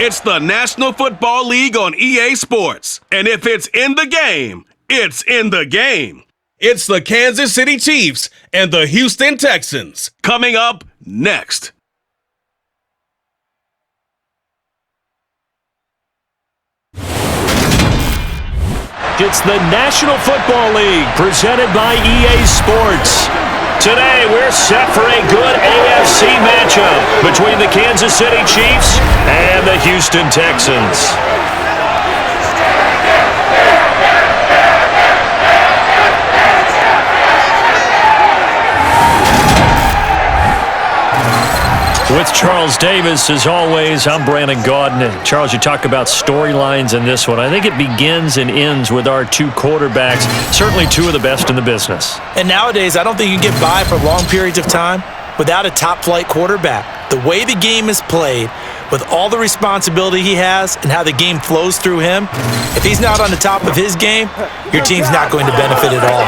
It's the National Football League on EA Sports. And if it's in the game, it's in the game. It's the Kansas City Chiefs and the Houston Texans. Coming up next. It's the National Football League presented by EA Sports. Today, we're set for a good AFC matchup between the Kansas City Chiefs and the Houston Texans. With Charles Davis, as always, I'm Brandon Gaudin. And Charles, you talk about storylines in this one. I think it begins and ends with our two quarterbacks, certainly two of the best in the business. And nowadays, I don't think you can get by for long periods of time without a top-flight quarterback. The way the game is played, with all the responsibility he has and how the game flows through him, if he's not on the top of his game, your team's not going to benefit at all.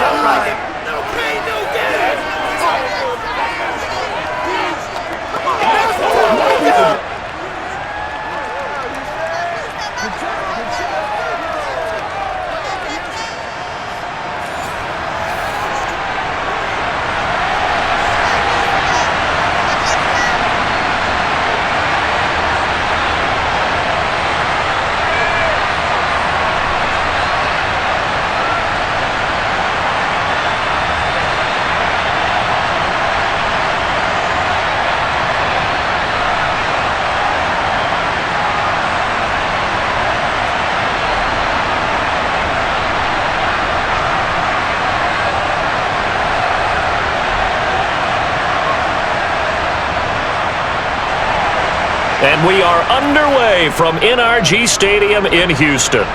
And we are underway from NRG Stadium in Houston.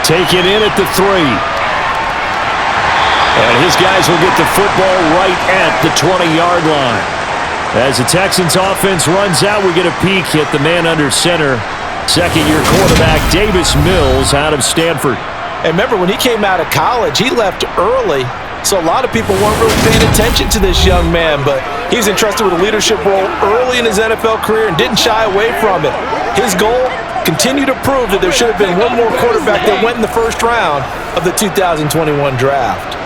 Take it in at the 3. And his guys will get the football right at the 20-yard line. As the Texans offense runs out, we get a peek at the man under center. Second-year quarterback Davis Mills out of Stanford. And remember, when he came out of college, he left early. So a lot of people weren't really paying attention to this young man, but he was entrusted with a leadership role early in his NFL career and didn't shy away from it. His goal, continue to prove that there should have been one more quarterback that went in the first round of the 2021 draft.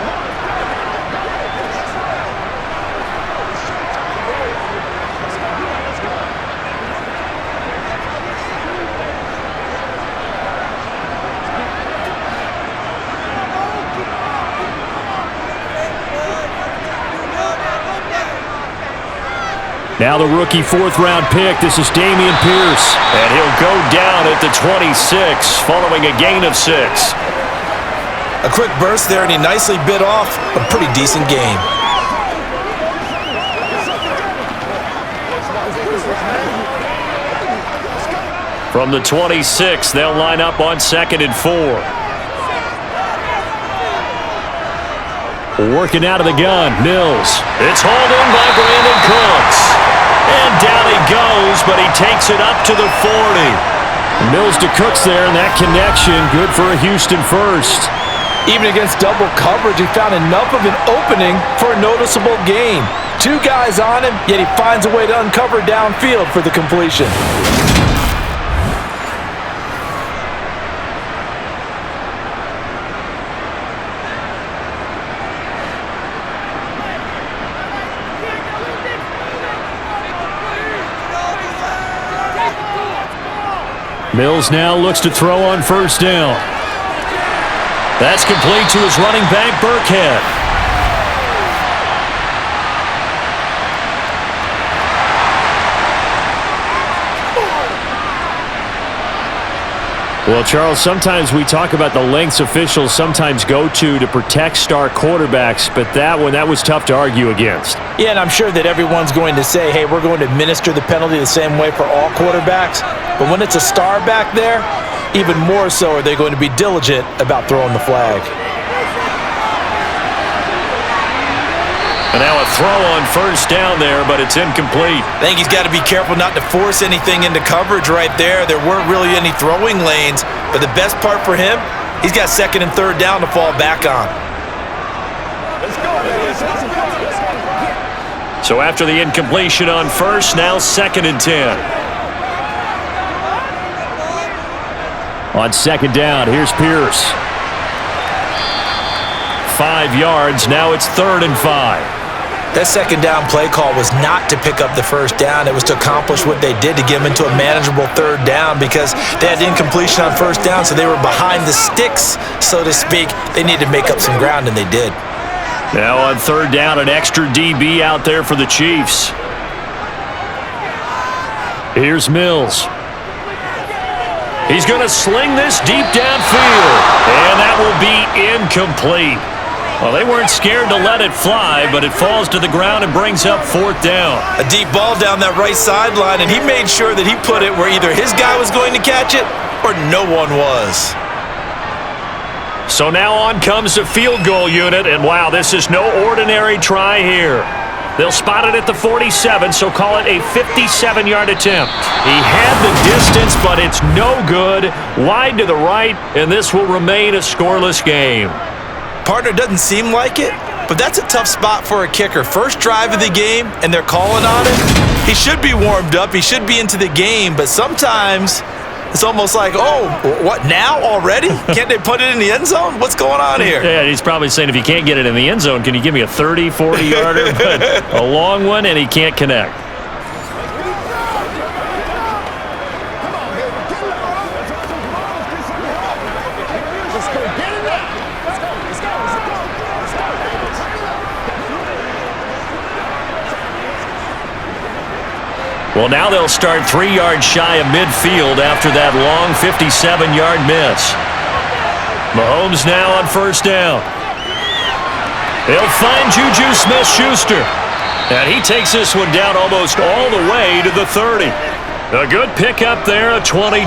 Now the rookie fourth-round pick. This is Dameon Pierce. And he'll go down at the 26 following a gain of 6. A quick burst there, and he nicely bit off a pretty decent game. From the 26, they'll line up on 2nd and 4. Working out of the gun, Mills. It's hauled in by Brandon Cooks. And down he goes, but he takes it up to the 40. Mills to Cooks there, and that connection good for a Houston first. Even against double coverage, he found enough of an opening for a noticeable gain. 2 guys on him, yet he finds a way to uncover downfield for the completion. Mills now looks to throw on first down. That's complete to his running back, Burkhead. Well, Charles, sometimes we talk about the lengths officials sometimes go to protect star quarterbacks, but that was tough to argue against. Yeah, and I'm sure that everyone's going to say, hey, we're going to administer the penalty the same way for all quarterbacks. But when it's a star back there, even more so are they going to be diligent about throwing the flag. And now a throw on first down there, but it's incomplete. I think he's got to be careful not to force anything into coverage right there. There weren't really any throwing lanes, but the best part for him, he's got 2nd and 3rd down to fall back on. So after the incompletion on first, now 2nd and 10. On second down, here's Pierce. 5 yards. Now it's 3rd and 5. That second down play call was not to pick up the first down. It was to accomplish what they did, to get them into a manageable 3rd down, because they had incompletion on first down, so they were behind the sticks, so to speak. They needed to make up some ground, and they did. Now on 3rd down, an extra DB out there for the Chiefs. Here's Mills. He's going to sling this deep downfield, and that will be incomplete. Well, they weren't scared to let it fly, but it falls to the ground and brings up 4th down. A deep ball down that right sideline, and he made sure that he put it where either his guy was going to catch it or no one was. So now on comes the field goal unit, and wow, this is no ordinary try here. They'll spot it at the 47, so call it a 57-yard attempt. He had the distance, but it's no good. Wide to the right, and this will remain a scoreless game. Partner, doesn't seem like it, but that's a tough spot for a kicker. First drive of the game, and they're calling on him. He should be warmed up. He should be into the game, but sometimes it's almost like, oh, what, now already? Can't they put it in the end zone? What's going on here? Yeah, he's probably saying, if you can't get it in the end zone, can you give me a 30, 40-yarder? But a long one, and he can't connect. Well, now they'll start 3 yards shy of midfield after that long 57-yard miss. Mahomes now on 1st down. They'll find Juju Smith-Schuster. And he takes this one down almost all the way to the 30. A good pickup there, a 22.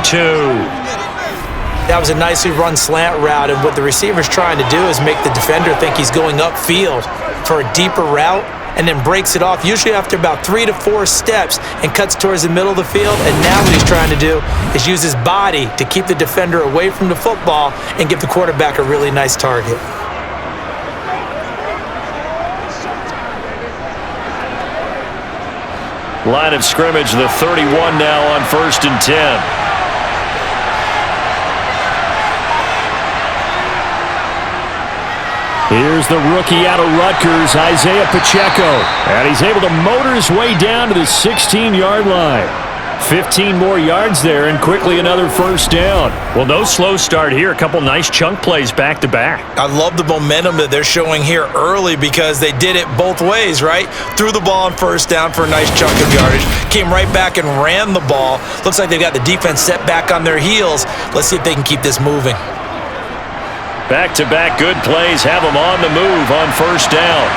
That was a nicely run slant route, and what the receiver's trying to do is make the defender think he's going upfield for a deeper route, and then breaks it off, usually after about 3 to 4 steps, and cuts towards the middle of the field. And now what he's trying to do is use his body to keep the defender away from the football and give the quarterback a really nice target. Line of scrimmage, the 31 now on 1st and 10. Here's the rookie out of Rutgers, Isaiah Pacheco. And he's able to motor his way down to the 16-yard line. 15 more yards there, and quickly another 1st down. Well, no slow start here. A couple nice chunk plays back-to-back. I love the momentum that they're showing here early, because they did it both ways, right? Threw the ball on 1st down for a nice chunk of yardage. Came right back and ran the ball. Looks like they've got the defense set back on their heels. Let's see if they can keep this moving. Back-to-back good plays have them on the move on 1st down.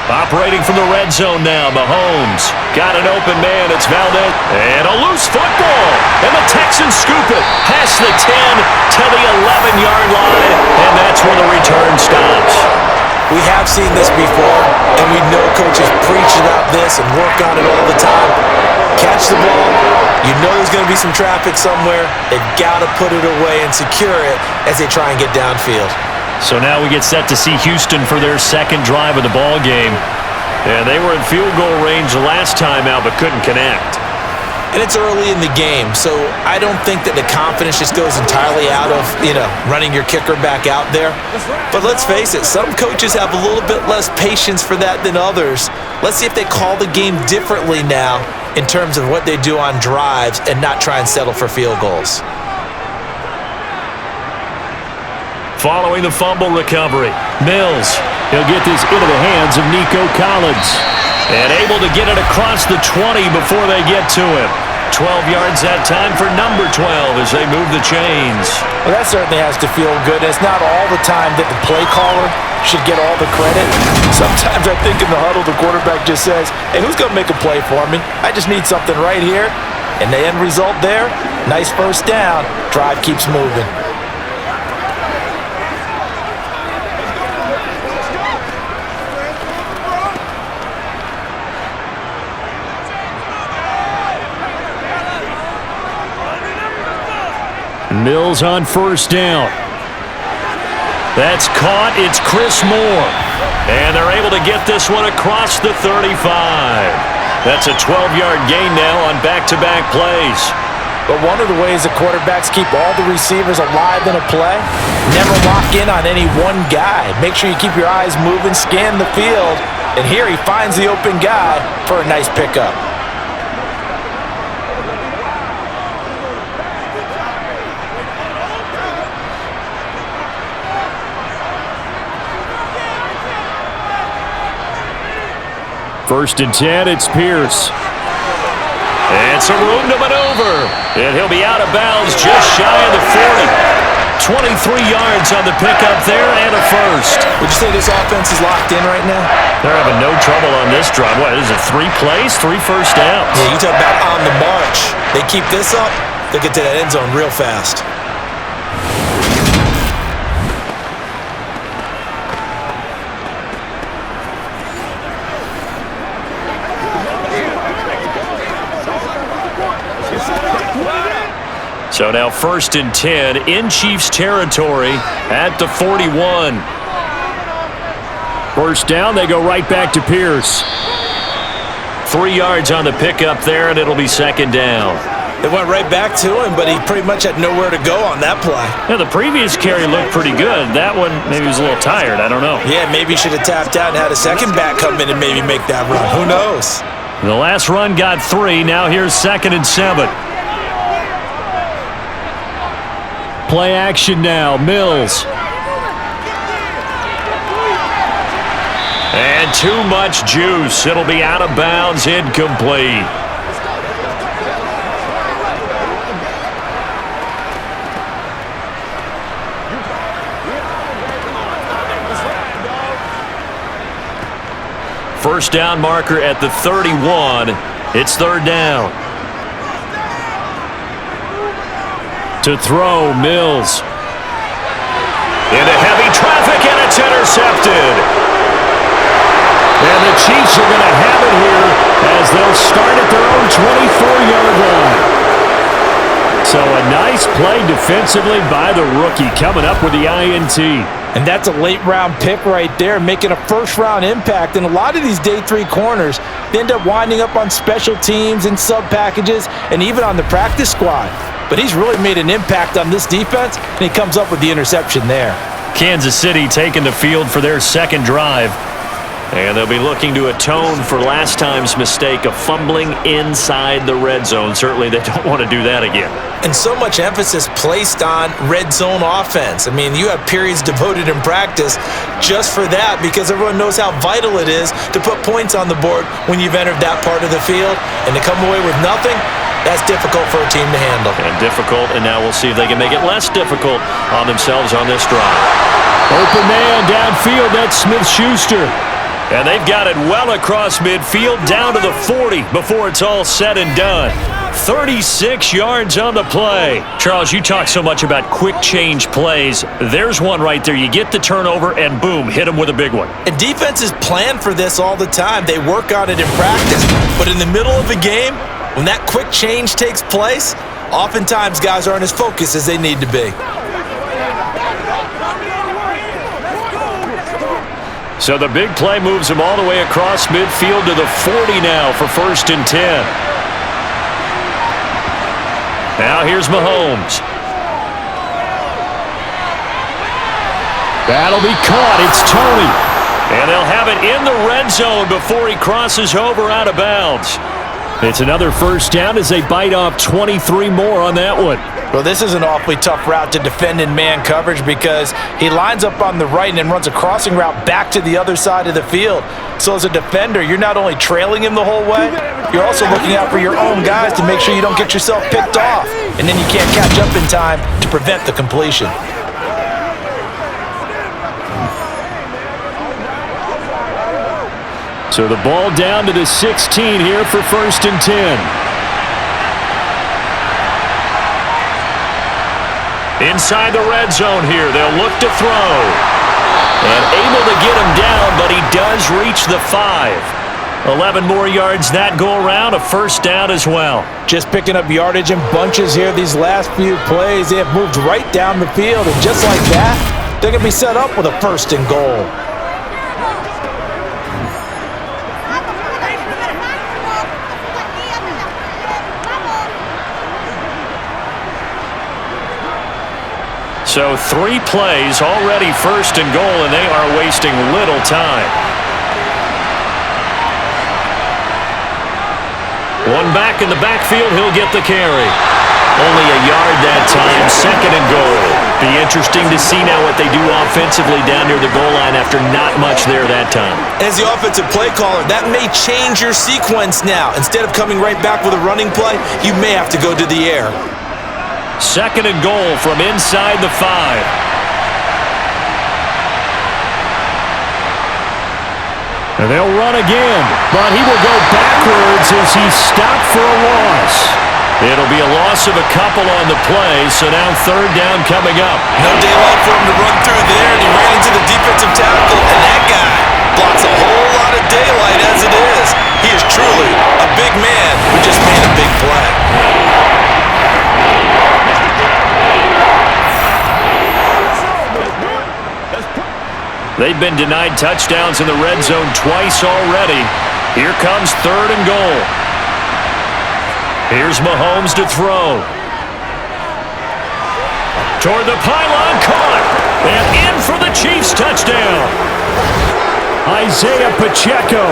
Operating from the red zone now, Mahomes. Got an open man, it's Valdez. And a loose football. And the Texans scoop it past the 10 to the 11-yard line. And that's where the return stops. We have seen this before, and we know coaches preach about this and work on it all the time. Catch the ball. You know there's going to be some traffic somewhere. They've got to put it away and secure it as they try and get downfield. So now we get set to see Houston for their 2nd drive of the ball game. Yeah, they were in field goal range the last time out, but couldn't connect. And it's early in the game, so I don't think that the confidence just goes entirely out of, running your kicker back out there. But let's face it, some coaches have a little bit less patience for that than others. Let's see if they call the game differently now in terms of what they do on drives and not try and settle for field goals. Following the fumble recovery, Mills. He'll get this into the hands of Nico Collins. And able to get it across the 20 before they get to him. 12 yards that time for number 12 as they move the chains. Well, that certainly has to feel good. It's not all the time that the play caller should get all the credit. Sometimes I think in the huddle, the quarterback just says, hey, who's going to make a play for me? I just need something right here. And the end result there, nice 1st down. Drive keeps moving. Mills on 1st down. That's caught. It's Chris Moore. And they're able to get this one across the 35. That's a 12-yard gain now on back-to-back plays. But one of the ways the quarterbacks keep all the receivers alive in a play, never lock in on any one guy. Make sure you keep your eyes moving, scan the field, and here he finds the open guy for a nice pickup. First and 10, it's Pierce. And some room to maneuver. And he'll be out of bounds just shy of the 40. 23 yards on the pickup there and a first. Would you say this offense is locked in right now? They're having no trouble on this drive. What is it, 3 plays, 3 first downs? Yeah, you talk about on the march. They keep this up, they'll get to that end zone real fast. So now first and 10 in Chiefs territory at the 41. First down, they go right back to Pierce. 3 yards on the pickup there, and it'll be second down. They went right back to him, but he pretty much had nowhere to go on that play. Yeah, the previous carry looked pretty good. That one, maybe he was a little tired. I don't know. Yeah, maybe he should have tapped out and had a second back come in and maybe make that run. Who knows? The last run got 3. Now here's second and 7. Play action now, Mills. And too much juice. It'll be out of bounds, incomplete. First down marker at the 31. It's third down. To throw, Mills. Into heavy traffic, and it's intercepted. And the Chiefs are going to have it here as they'll start at their own 24-yard line. So a nice play defensively by the rookie coming up with the INT. And that's a late-round pick right there, making a first-round impact. And a lot of these day 3 corners, they end up winding up on special teams and sub-packages and even on the practice squad. But he's really made an impact on this defense, and he comes up with the interception there. Kansas City taking the field for their second drive. And they'll be looking to atone for last time's mistake of fumbling inside the red zone. Certainly they don't want to do that again. And so much emphasis placed on red zone offense. I mean, you have periods devoted in practice just for that because everyone knows how vital it is to put points on the board when you've entered that part of the field. And to come away with nothing, that's difficult for a team to handle. And difficult, and now we'll see if they can make it less difficult on themselves on this drive. Open man downfield, that's Smith-Schuster. And they've got it well across midfield down to the 40 before it's all said and done. 36 yards on the play. Charles, you talk so much about quick change plays. There's one right there. You get the turnover and boom, hit them with a big one. And defenses plan for this all the time. They work on it in practice. But in the middle of a game, when that quick change takes place, oftentimes guys aren't as focused as they need to be. So the big play moves him all the way across midfield to the 40 now for first and 10. Now here's Mahomes. That'll be caught. It's Tony. And they'll have it in the red zone before he crosses over out of bounds. It's another first down as they bite off 23 more on that one. Well, this is an awfully tough route to defend in man coverage because he lines up on the right and then runs a crossing route back to the other side of the field. So as a defender, you're not only trailing him the whole way, you're also looking out for your own guys to make sure you don't get yourself picked off. And then you can't catch up in time to prevent the completion. So the ball down to the 16 here for first and 10. Inside the red zone here, they'll look to throw. And able to get him down, but he does reach the 5. 11 more yards that go around, a first down as well. Just picking up yardage in bunches here these last few plays. They have moved right down the field, and just like that, they're going to be set up with a first and goal. So 3 plays, already first and goal, and they are wasting little time. One back in the backfield, he'll get the carry. Only a yard that time, second and goal. Be interesting to see now what they do offensively down near the goal line after not much there that time. As the offensive play caller, that may change your sequence now. Instead of coming right back with a running play, you may have to go to the air. Second and goal from inside the 5. And they'll run again, but he will go backwards as he's stopped for a loss. It'll be a loss of a couple on the play, so now third down coming up. No daylight for him to run through there, and he ran into the defensive tackle, and that guy blocks a whole lot of daylight as it is. He is truly a big man who just made a big play. They've been denied touchdowns in the red zone twice already. Here comes third and goal. Here's Mahomes to throw. Toward the pylon, caught. And in for the Chiefs touchdown. Isaiah Pacheco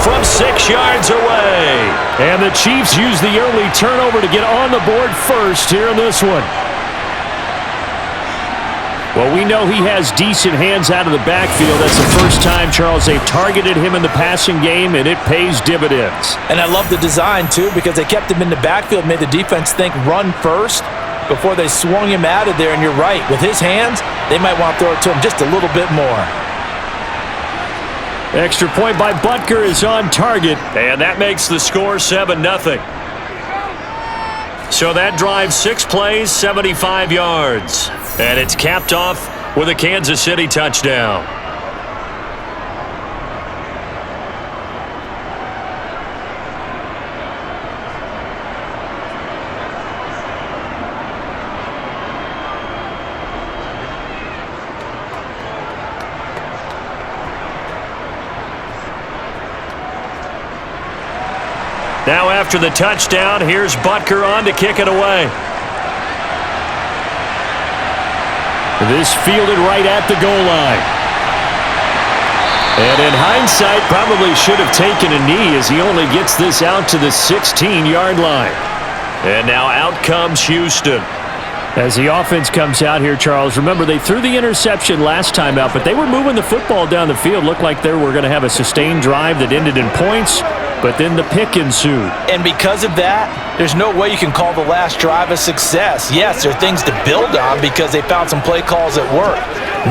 from 6 yards away. And the Chiefs use the early turnover to get on the board first here in this one. Well, we know he has decent hands out of the backfield. That's the first time, Charles, they've targeted him in the passing game, and it pays dividends. And I love the design, too, because they kept him in the backfield, made the defense think run first before they swung him out of there. And you're right, with his hands, they might want to throw it to him just a little bit more. Extra point by Butker is on target, and that makes the score 7-0. So that drives 6 plays, 75 yards. And it's capped off with a Kansas City touchdown. Now after the touchdown, here's Butker on to kick it away. This fielded right at the goal line. And in hindsight, probably should have taken a knee as he only gets this out to the 16-yard line. And now out comes Houston. As the offense comes out here, Charles, remember they threw the interception last time out, but they were moving the football down the field. Looked like they were going to have a sustained drive that ended in points, but then the pick ensued. And because of that, there's no way you can call the last drive a success. Yes, there are things to build on because they found some play calls that work.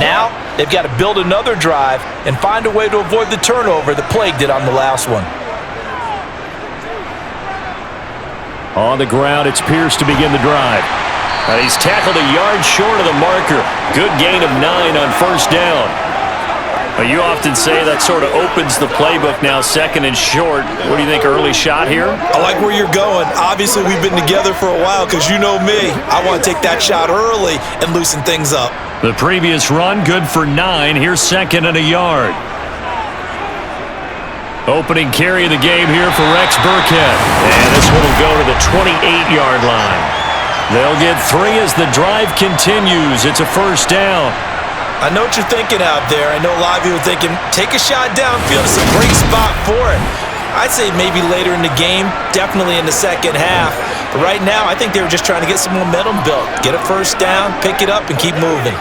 Now, they've got to build another drive and find a way to avoid the turnover that plagued it on the last one. On the ground, it's Pierce to begin the drive. And he's tackled a yard short of the marker. Good gain of 9 on first down. You often say that sort of opens the playbook now, second and short. What do you think, early shot here? I like where you're going. Obviously, we've been together for a while because you know me. I want to take that shot early and loosen things up. The previous run, good for 9. Here's second and a yard. Opening carry of the game here for Rex Burkhead. And this one will go to the 28-yard line. They'll get 3 as the drive continues. It's a first down. I know what you're thinking out there. I know a lot of you are thinking, take a shot downfield. It's a great spot for it. I'd say maybe later in the game, definitely in the second half. But right now, I think they were just trying to get some momentum built. Get a first down, pick it up, and keep moving.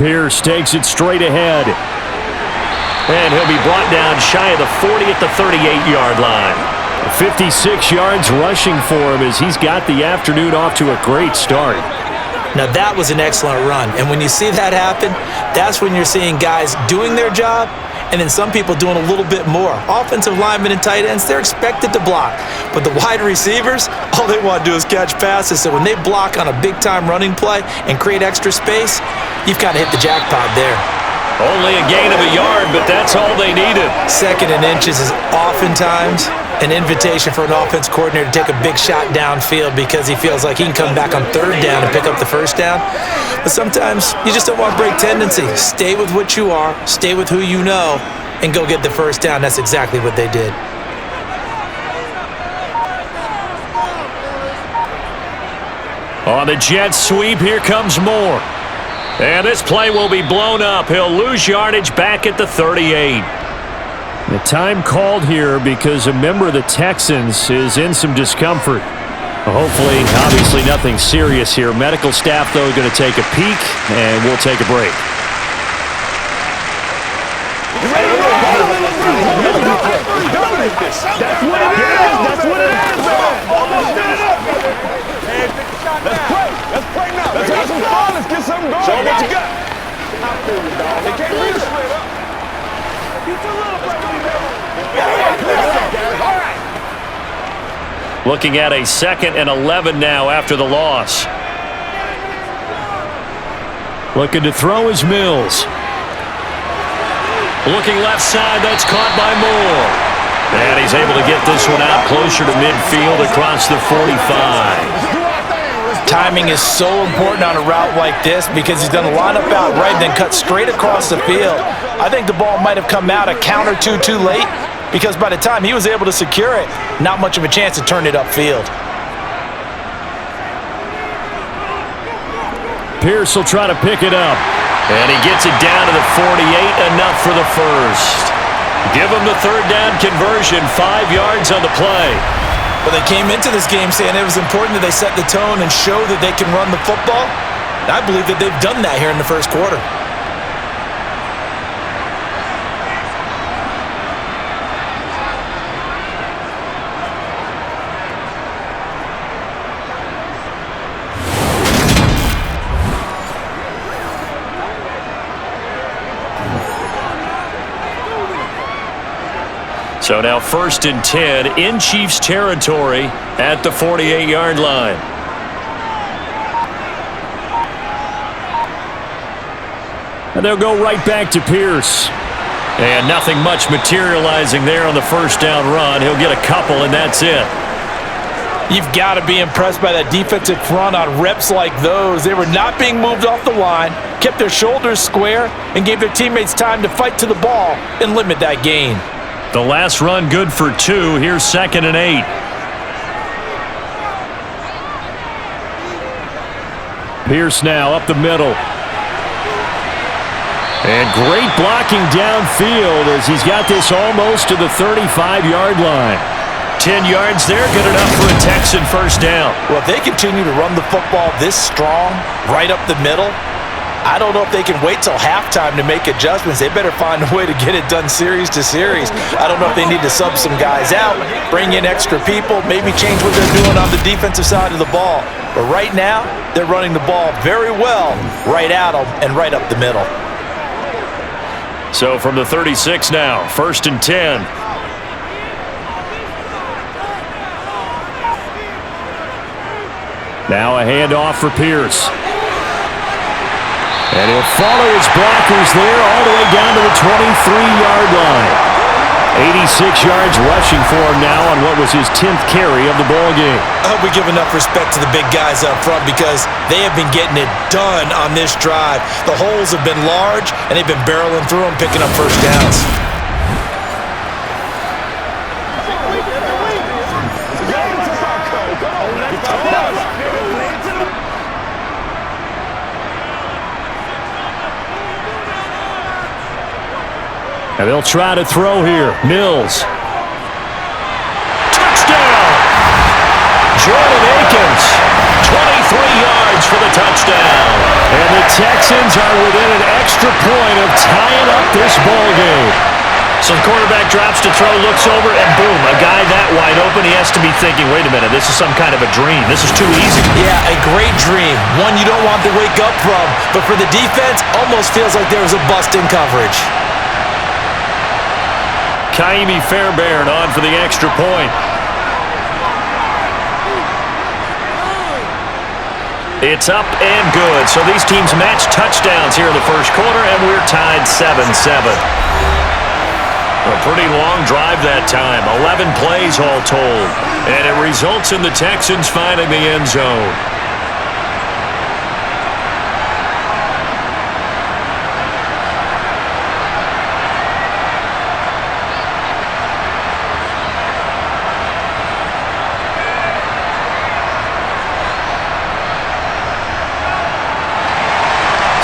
Pierce takes it straight ahead. And he'll be brought down shy of the 40 at the 38-yard line. 56 yards rushing for him as he's got the afternoon off to a great start. Now that was an excellent run. And when you see that happen, that's when you're seeing guys doing their job and then some people doing a little bit more. Offensive linemen and tight ends, they're expected to block. But the wide receivers, all they want to do is catch passes. So when they block on a big-time running play and create extra space, you've kind of hit the jackpot there. Only a gain of a yard, but that's all they needed. 2nd and inches is oftentimes an invitation for an offense coordinator to take a big shot downfield because he feels like he can come back on 3rd down and pick up the 1st down. But sometimes you just don't want to break tendency. Stay with what you are, stay with who you know, and go get the 1st down. That's exactly what they did. On the jet sweep, here comes Moore. And this play will be blown up. He'll lose yardage back at the 38. The time called here because a member of the Texans is in some discomfort. Hopefully, obviously nothing serious here. Medical staff, though, going to take a peek, and we'll take a break. That's what it is. That's what it is. Let's play. Let's play now. Let's have some fun. Let's get something going. Show what you got. They can't read it straight up. Looking at a 2nd and 11 now after the loss. Looking to throw is Mills. Looking left side, that's caught by Moore. And he's able to get this one out closer to midfield across the 45. Timing is so important on a route like this because he's going to line up out right and then cut straight across the field. I think the ball might have come out a count or two too late because by the time he was able to secure it, not much of a chance to turn it upfield. Pierce will try to pick it up. And he gets it down to the 48, enough for the 1st. Give him the 3rd down conversion, 5 yards on the play. Well, they came into this game saying it was important that they set the tone and show that they can run the football. I believe that they've done that here in the 1st quarter. So now 1st and 10 in Chiefs territory at the 48-yard line. And they'll go right back to Pierce. And nothing much materializing there on the 1st down run. He'll get a couple, and that's it. You've got to be impressed by that defensive front on reps like those. They were not being moved off the line, kept their shoulders square, and gave their teammates time to fight to the ball and limit that gain. The last run good for 2. Here's 2nd and 8. Pierce now up the middle. And great blocking downfield as he's got this almost to the 35-yard line. 10 yards there, good enough for a Texan 1st down. Well, if they continue to run the football this strong, right up the middle, I don't know if they can wait till halftime to make adjustments. They better find a way to get it done series to series. I don't know if they need to sub some guys out, bring in extra people, maybe change what they're doing on the defensive side of the ball. But right now, they're running the ball very well right at them and right up the middle. So from the 36 now, 1st and 10. Now a handoff for Pierce. And he'll follow his blockers there all the way down to the 23-yard line. 86 yards rushing for him now on what was his 10th carry of the ball game. I hope we give enough respect to the big guys up front because they have been getting it done on this drive. The holes have been large, and they've been barreling through them, picking up 1st downs. And they'll try to throw here. Mills. Touchdown! Jordan Akins, 23 yards for the touchdown. And the Texans are within an extra point of tying up this ball game. So the quarterback drops to throw, looks over, and boom, a guy that wide open, he has to be thinking, wait a minute, this is some kind of a dream. This is too easy. Yeah, a great dream. One you don't want to wake up from. But for the defense, almost feels like there was a bust in coverage. Kaimi Fairbairn on for the extra point. It's up and good. So these teams match touchdowns here in the first quarter, and we're tied 7-7. A pretty long drive that time, 11 plays all told. And it results in the Texans finding the end zone.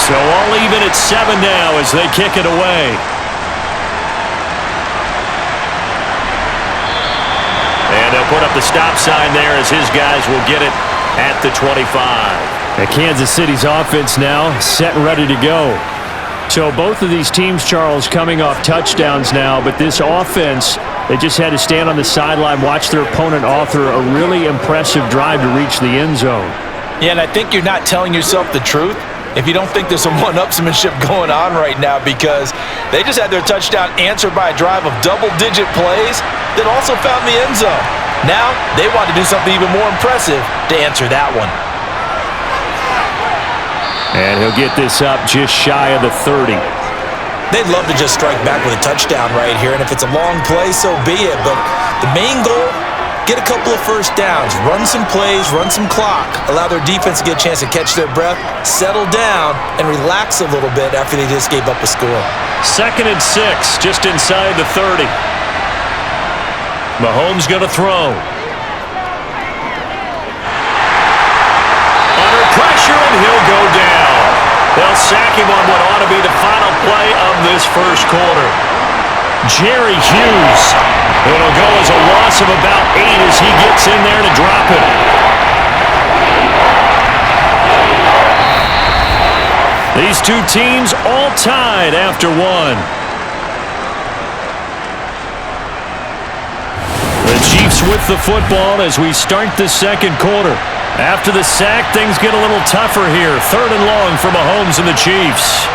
So all even at 7 now as they kick it away. And they'll put up the stop sign there as his guys will get it at the 25. And Kansas City's offense now set and ready to go. So both of these teams, Charles, coming off touchdowns now, but this offense, they just had to stand on the sideline, watch their opponent author a really impressive drive to reach the end zone. Yeah, and I think you're not telling yourself the truth if you don't think there's some one-upsmanship going on right now, because they just had their touchdown answered by a drive of double-digit plays that also found the end zone. Now, they want to do something even more impressive to answer that one. And he'll get this up just shy of the 30. They'd love to just strike back with a touchdown right here, and if it's a long play, so be it. But the main goal, get a couple of first downs, run some plays, run some clock, allow their defense to get a chance to catch their breath, settle down, and relax a little bit after they just gave up a score. 2nd and 6, just inside the 30. Mahomes going to throw. Under pressure, and he'll go down. They'll sack him on what ought to be the final play of this first quarter. Jerry Hughes. It'll go as a loss of about 8 as he gets in there to drop it. These two teams all tied after one. The Chiefs with the football as we start the second quarter. After the sack, things get a little tougher here. 3rd and long for Mahomes and the Chiefs.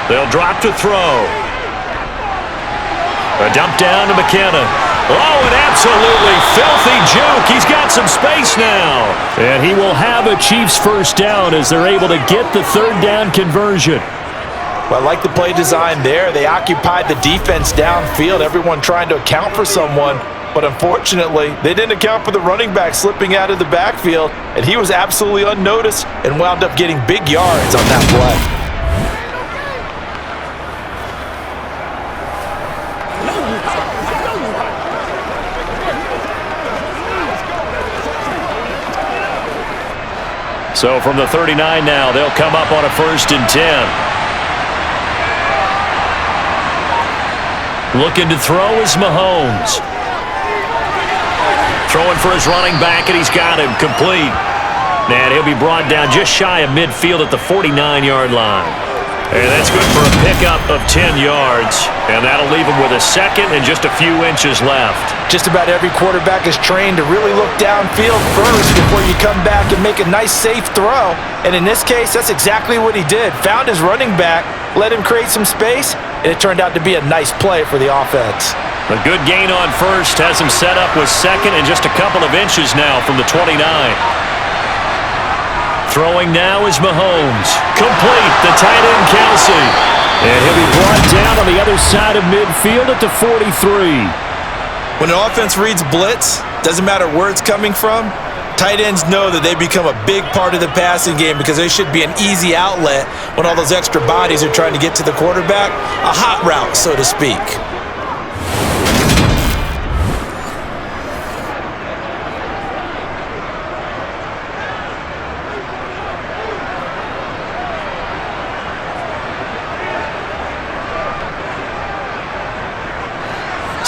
They'll drop to throw. A dump down to McKenna. Oh, an absolutely filthy juke. He's got some space now. And he will have a Chiefs first down as they're able to get the 3rd down conversion. Well, I like the play design there. They occupied the defense downfield, everyone trying to account for someone. But unfortunately, they didn't account for the running back slipping out of the backfield, and he was absolutely unnoticed and wound up getting big yards on that play. So from the 39 now, they'll come up on a 1st and 10. Looking to throw is Mahomes. Throwing for his running back, and he's got him complete. And he'll be brought down just shy of midfield at the 49-yard line. And that's good for a pickup of 10 yards. And that'll leave him with a 2nd and just a few inches left. Just about every quarterback is trained to really look downfield first before you come back and make a nice, safe throw. And in this case, that's exactly what he did. Found his running back, let him create some space, and it turned out to be a nice play for the offense. A good gain on 1st has him set up with 2nd and just a couple of inches now from the 29. Throwing now is Mahomes. Complete, the tight end Kelsey. And he'll be brought down on the other side of midfield at the 43. When an offense reads blitz, doesn't matter where it's coming from, tight ends know that they become a big part of the passing game because they should be an easy outlet when all those extra bodies are trying to get to the quarterback. A hot route, so to speak.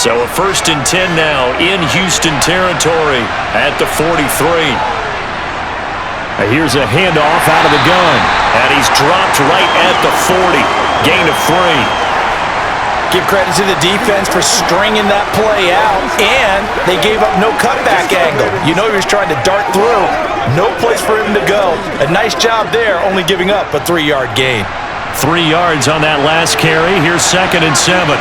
So a 1st and 10 now in Houston territory at the 43. Here's a handoff out of the gun. And he's dropped right at the 40. Gain of 3. Give credit to the defense for stringing that play out, and they gave up no cutback angle. You know he was trying to dart through. No place for him to go. A nice job there, only giving up a 3-yard gain. 3 yards on that last carry. Here's 2nd and 7.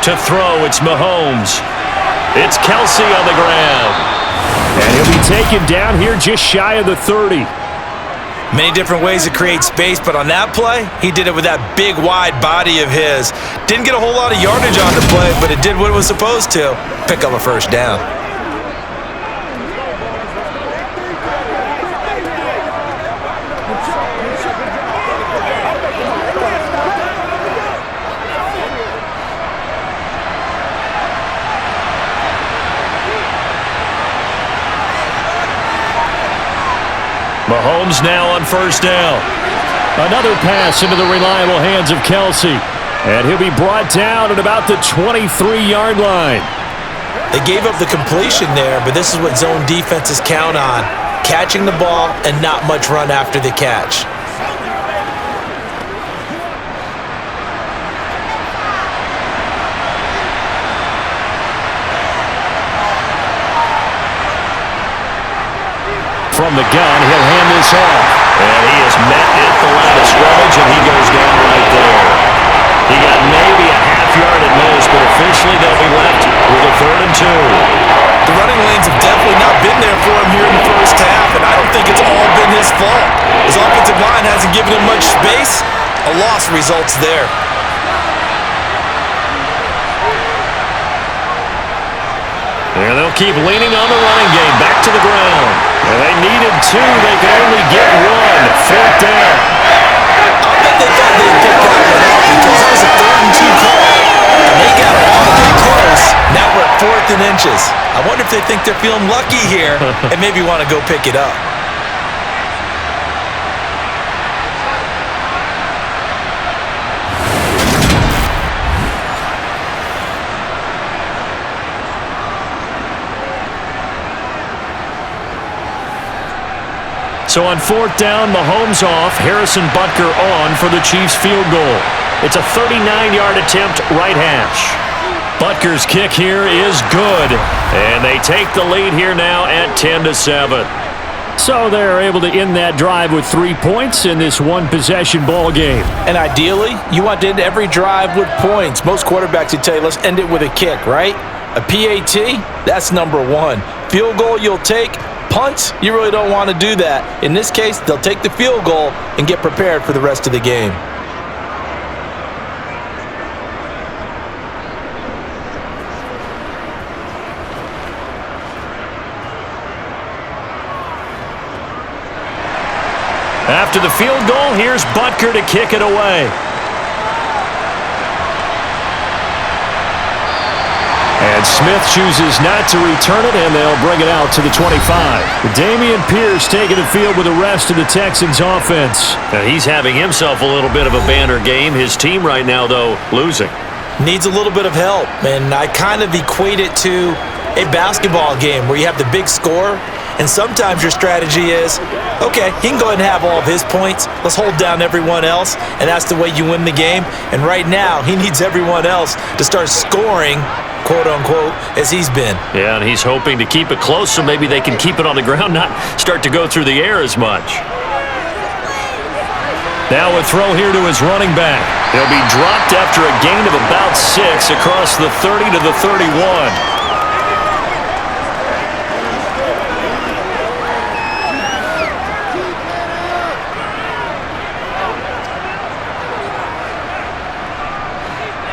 To throw, it's Mahomes. It's Kelsey on the ground. And he'll be taken down here just shy of the 30. Many different ways to create space, but on that play, he did it with that big, wide body of his. Didn't get a whole lot of yardage on the play, but it did what it was supposed to. Pick up a first down. Mahomes now on first down. Another pass into the reliable hands of Kelsey. And he'll be brought down at about the 23-yard line. They gave up the completion there, but this is what zone defenses count on. Catching the ball and not much run after the catch. From the gun, he'll hand this off. And he is met at the line of scrimmage, and he goes down right there. He got maybe a half yard at most, but officially they'll be left with a 3rd and 2. The running lanes have definitely not been there for him here in the first half, and I don't think it's all been his fault. His offensive line hasn't given him much space. A loss results there. And they'll keep leaning on the running game. Back to the ground. And they needed 2. They could only get 1. 4th down. I bet they thought they'd pick that one up because it was a 3rd and 2 call. And they got awfully close. Now we're at 4th and inches. I wonder if they think they're feeling lucky here and maybe want to go pick it up. So on 4th down, Mahomes off, Harrison Butker on for the Chiefs field goal. It's a 39-yard attempt, right hash. Butker's kick here is good, and they take the lead here now at 10-7. So they're able to end that drive with 3 points in this one-possession ball game. And ideally, you want to end every drive with points. Most quarterbacks would tell you, let's end it with a kick, right? A PAT, that's number 1. Field goal you'll take. Punts, you really don't want to do that. In this case, they'll take the field goal and get prepared for the rest of the game. After the field goal, here's Butker to kick it away. And Smith chooses not to return it, and they'll bring it out to the 25. Dameon Pierce taking the field with the rest of the Texans offense. He's having himself a little bit of a banner game. His team right now, though, losing. Needs a little bit of help, and I kind of equate it to a basketball game where you have the big score, and sometimes your strategy is, okay, he can go ahead and have all of his points. Let's hold down everyone else, and that's the way you win the game. And right now, he needs everyone else to start scoring, quote-unquote, as he's been. Yeah, and he's hoping to keep it close so maybe they can keep it on the ground, not start to go through the air as much. Now a throw here to his running back. He'll be dropped after a gain of about 6 across the 30 to the 31.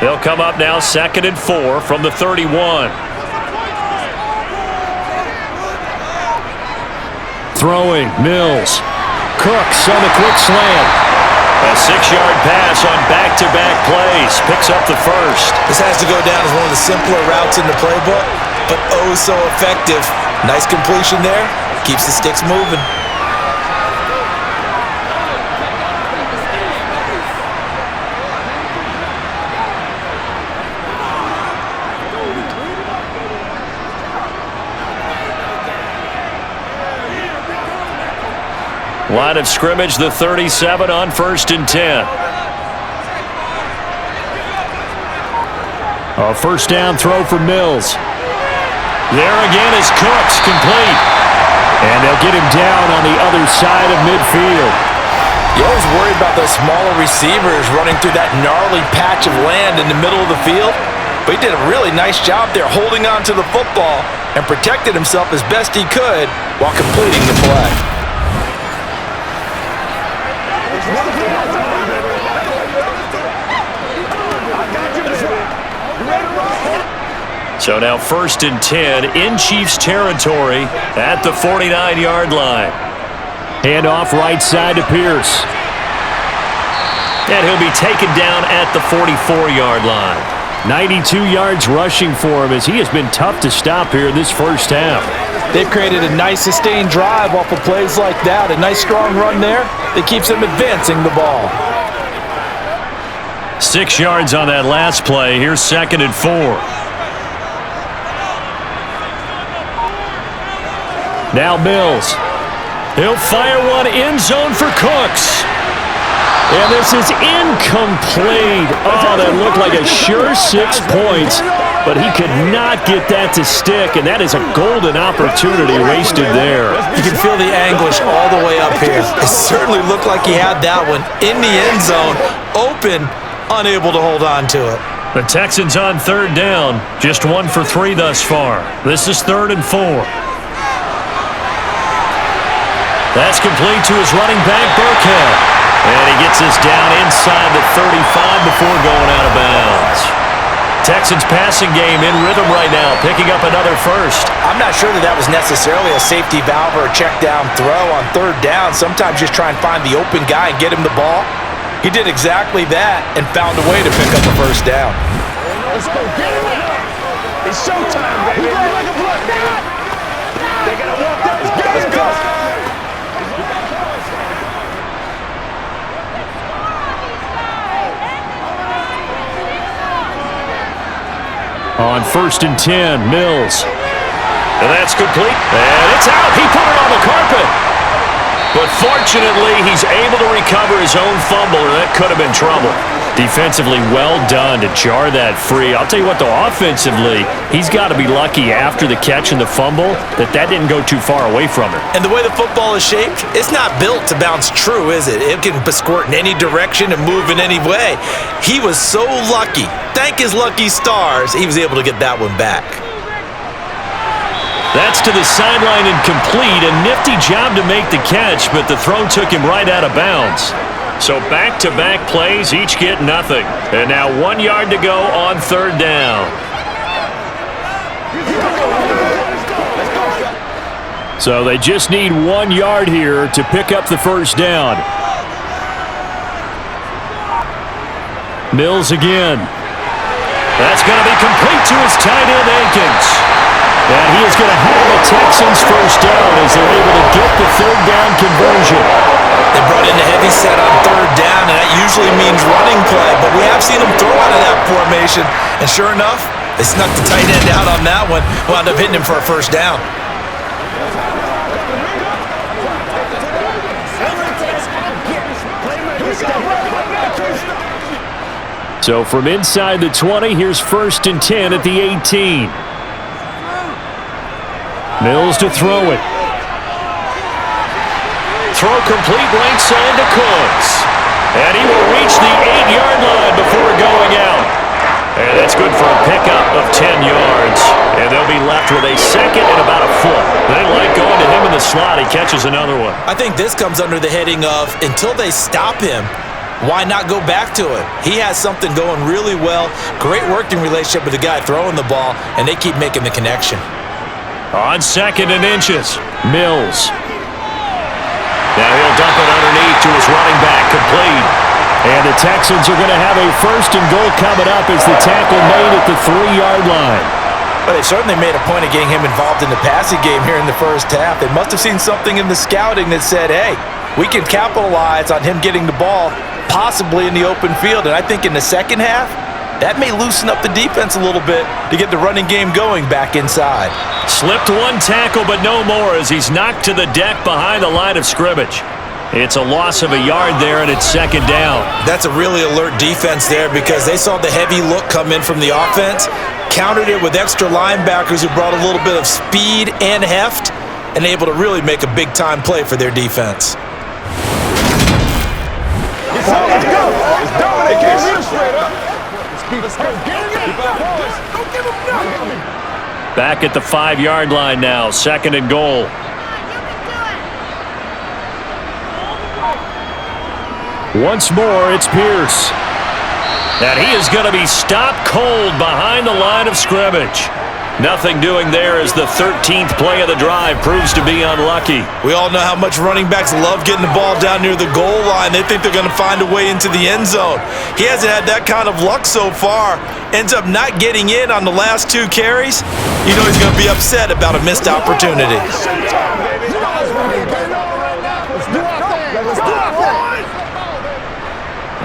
They'll come up now 2nd and 4 from the 31. Throwing, Mills. Cooks on the quick slant. A 6-yard pass on back-to-back plays. Picks up the first. This has to go down as one of the simpler routes in the playbook, but oh so effective. Nice completion there. Keeps the sticks moving. Line of scrimmage, the 37 on 1st and 10. A first down throw for Mills. There again is Cooks, complete. And they'll get him down on the other side of midfield. You always worry about those smaller receivers running through that gnarly patch of land in the middle of the field. but he did a really nice job there holding on to the football and protected himself as best he could while completing the play. So now 1st and 10 in Chiefs territory at the 49-yard line. Hand off right side to Pierce. And he'll be taken down at the 44-yard line. 92 yards rushing for him as he has been tough to stop here this first half. They've created a nice sustained drive off of plays like that. A nice strong run there that keeps them advancing the ball. 6 yards on that last play. Here's 2nd and 4. Now Mills. He'll fire one end zone for Cooks. And this is incomplete. Oh, that looked like a sure 6 points, but he could not get that to stick, and that is a golden opportunity wasted there. You can feel the anguish all the way up here. It certainly looked like he had that one in the end zone, open, unable to hold on to it. The Texans on 3rd down, just 1 for 3 thus far. This is 3rd and 4. That's complete to his running back, Burkhead. And he gets us down inside the 35 before going out of bounds. Texans passing game in rhythm right now, picking up another first. I'm not sure that was necessarily a safety valve or a check down throw on 3rd down. Sometimes just try and find the open guy and get him the ball. He did exactly that and found a way to pick up a first down. Let's go get him. It's showtime, baby. They gotta walk that. Let's go. On 1st and 10, Mills. And that's complete. And it's out. He put it on the carpet. But fortunately, he's able to recover his own fumble, or that could have been trouble. Defensively well done to jar that free. I'll tell you what, though, offensively, he's got to be lucky after the catch and the fumble that didn't go too far away from him. And the way the football is shaped, it's not built to bounce true, is it? It can squirt in any direction and move in any way. He was so lucky. Thank his lucky stars, he was able to get that one back. That's to the sideline and complete. A nifty job to make the catch, but the throw took him right out of bounds. So back-to-back plays, each get nothing. And now 1 yard to go on 3rd down. So they just need 1 yard here to pick up the first down. Mills again. That's going to be complete to his tight end, Akins. And he is going to have the Texans first down as they're able to get the 3rd down conversion. They brought in the heavy set on 3rd down, and that usually means running play, but we have seen them throw out of that formation. And sure enough, they snuck the tight end out on that one, wound up hitting him for a first down. So from inside the 20, here's 1st and 10 at the 18. Mills to throw it. Throw complete right side to Cooks. And he will reach the 8-yard line before going out. And that's good for a pickup of 10 yards. And they'll be left with a 2nd and about a foot. They like going to him in the slot. He catches another one. I think this comes under the heading of, until they stop him, why not go back to it? He has something going really well. Great working relationship with the guy throwing the ball, and they keep making the connection. On 2nd and inches, Mills. Now he'll dump it underneath to his running back, complete. And the Texans are going to have a 1st and goal coming up as the tackle made at the 3-yard line. But they certainly made a point of getting him involved in the passing game here in the first half. They must have seen something in the scouting that said, hey, we can capitalize on him getting the ball possibly in the open field. And I think in the second half, that may loosen up the defense a little bit to get the running game going back inside. Slipped one tackle, but no more as he's knocked to the deck behind the line of scrimmage. It's a loss of a yard there, and it's 2nd down. That's a really alert defense there because they saw the heavy look come in from the offense, countered it with extra linebackers who brought a little bit of speed and heft, and able to really make a big-time play for their defense. Let's go. It's Dominic. Can't read straight up. Back at the 5-yard line now, 2nd and goal. Once more, it's Pierce. And he is going to be stopped cold behind the line of scrimmage. Nothing doing there as the 13th play of the drive proves to be unlucky. We all know how much running backs love getting the ball down near the goal line. They think they're going to find a way into the end zone. He hasn't had that kind of luck so far. Ends up not getting in on the last 2 carries. You know he's going to be upset about a missed opportunity.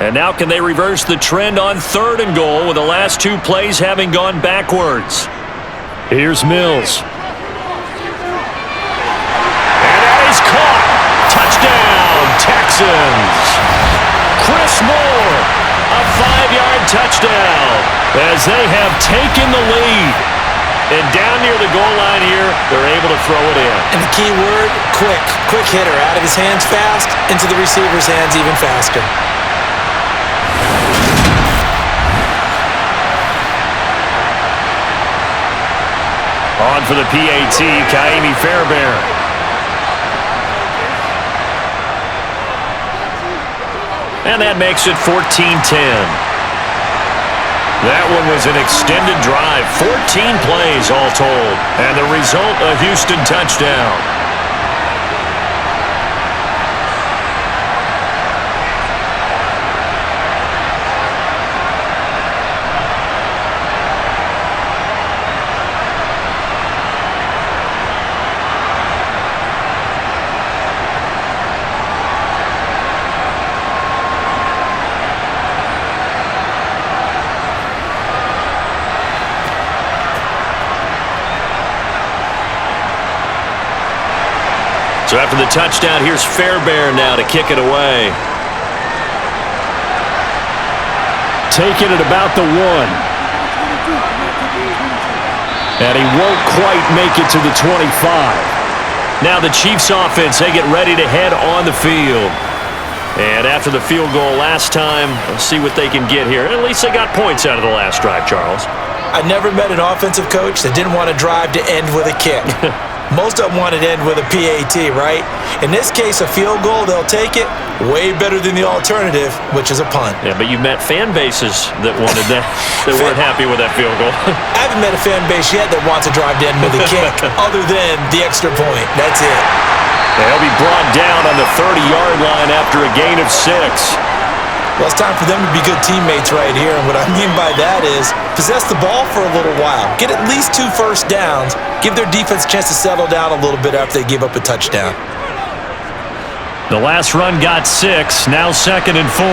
And now can they reverse the trend on 3rd and goal with the last 2 plays having gone backwards? Here's Mills. And that is caught. Touchdown, Texans. Chris Moore, a 5-yard touchdown as they have taken the lead. And down near the goal line here, they're able to throw it in. And the key word, quick. Quick hitter. Out of his hands fast, into the receiver's hands even faster. On for the PAT, Kaimi Fairbairn. And that makes it 14-10. That one was an extended drive, 14 plays all told. And the result, a Houston touchdown. So after the touchdown, here's Fairbairn now to kick it away. Taking it about the 1. And he won't quite make it to the 25. Now the Chiefs offense, they get ready to head on the field. And after the field goal last time, let's see what they can get here. At least they got points out of the last drive, Charles. I never met an offensive coach that didn't want to drive to end with a kick. Most of them wanted to end with a PAT, right? In this case, a field goal, they'll take it. Way better than the alternative, which is a punt. Yeah, but you met fan bases that wanted that, that weren't happy with that field goal. I haven't met a fan base yet that wants to drive to end with a kick, other than the extra point. That's it. They'll be brought down on the 30-yard line after a gain of 6. Well, it's time for them to be good teammates right here. And what I mean by that is possess the ball for a little while. Get at least 2 first downs. Give their defense a chance to settle down a little bit after they give up a touchdown. The last run got 6. Now 2nd and 4.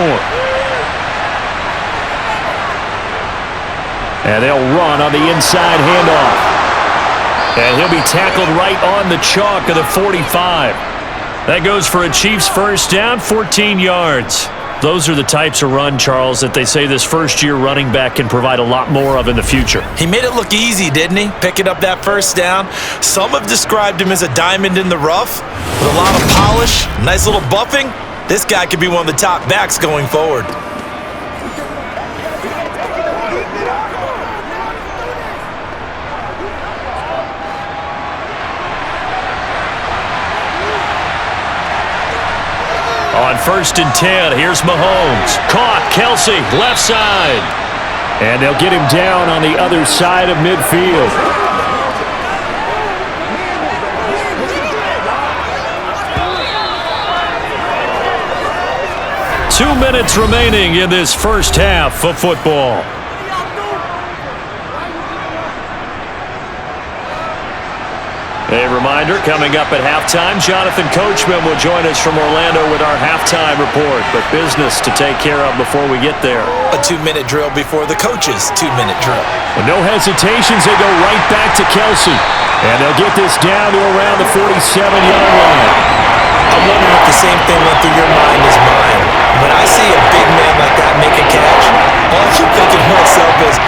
And they'll run on the inside handoff. And he'll be tackled right on the chalk of the 45. That goes for a Chiefs first down, 14 yards. Those are the types of run, Charles, that they say this first-year running back can provide a lot more of in the future. He made it look easy, didn't he? Picking up that first down. Some have described him as a diamond in the rough with a lot of polish, nice little buffing. This guy could be one of the top backs going forward. On 1st and 10, here's Mahomes. Caught, Kelsey, left side. And they'll get him down on the other side of midfield. Two minutes remaining in this first half of football. A reminder, coming up at halftime, Jonathan Coachman will join us from Orlando with our halftime report. But business to take care of before we get there. A 2-minute drill before the coach's 2-minute drill. With no hesitations, they go right back to Kelsey. And they'll get this down to around the 47-yard line. I'm wondering if the same thing went through your mind as mine. When I see a big man like that make a catch, all I keep thinking to myself is,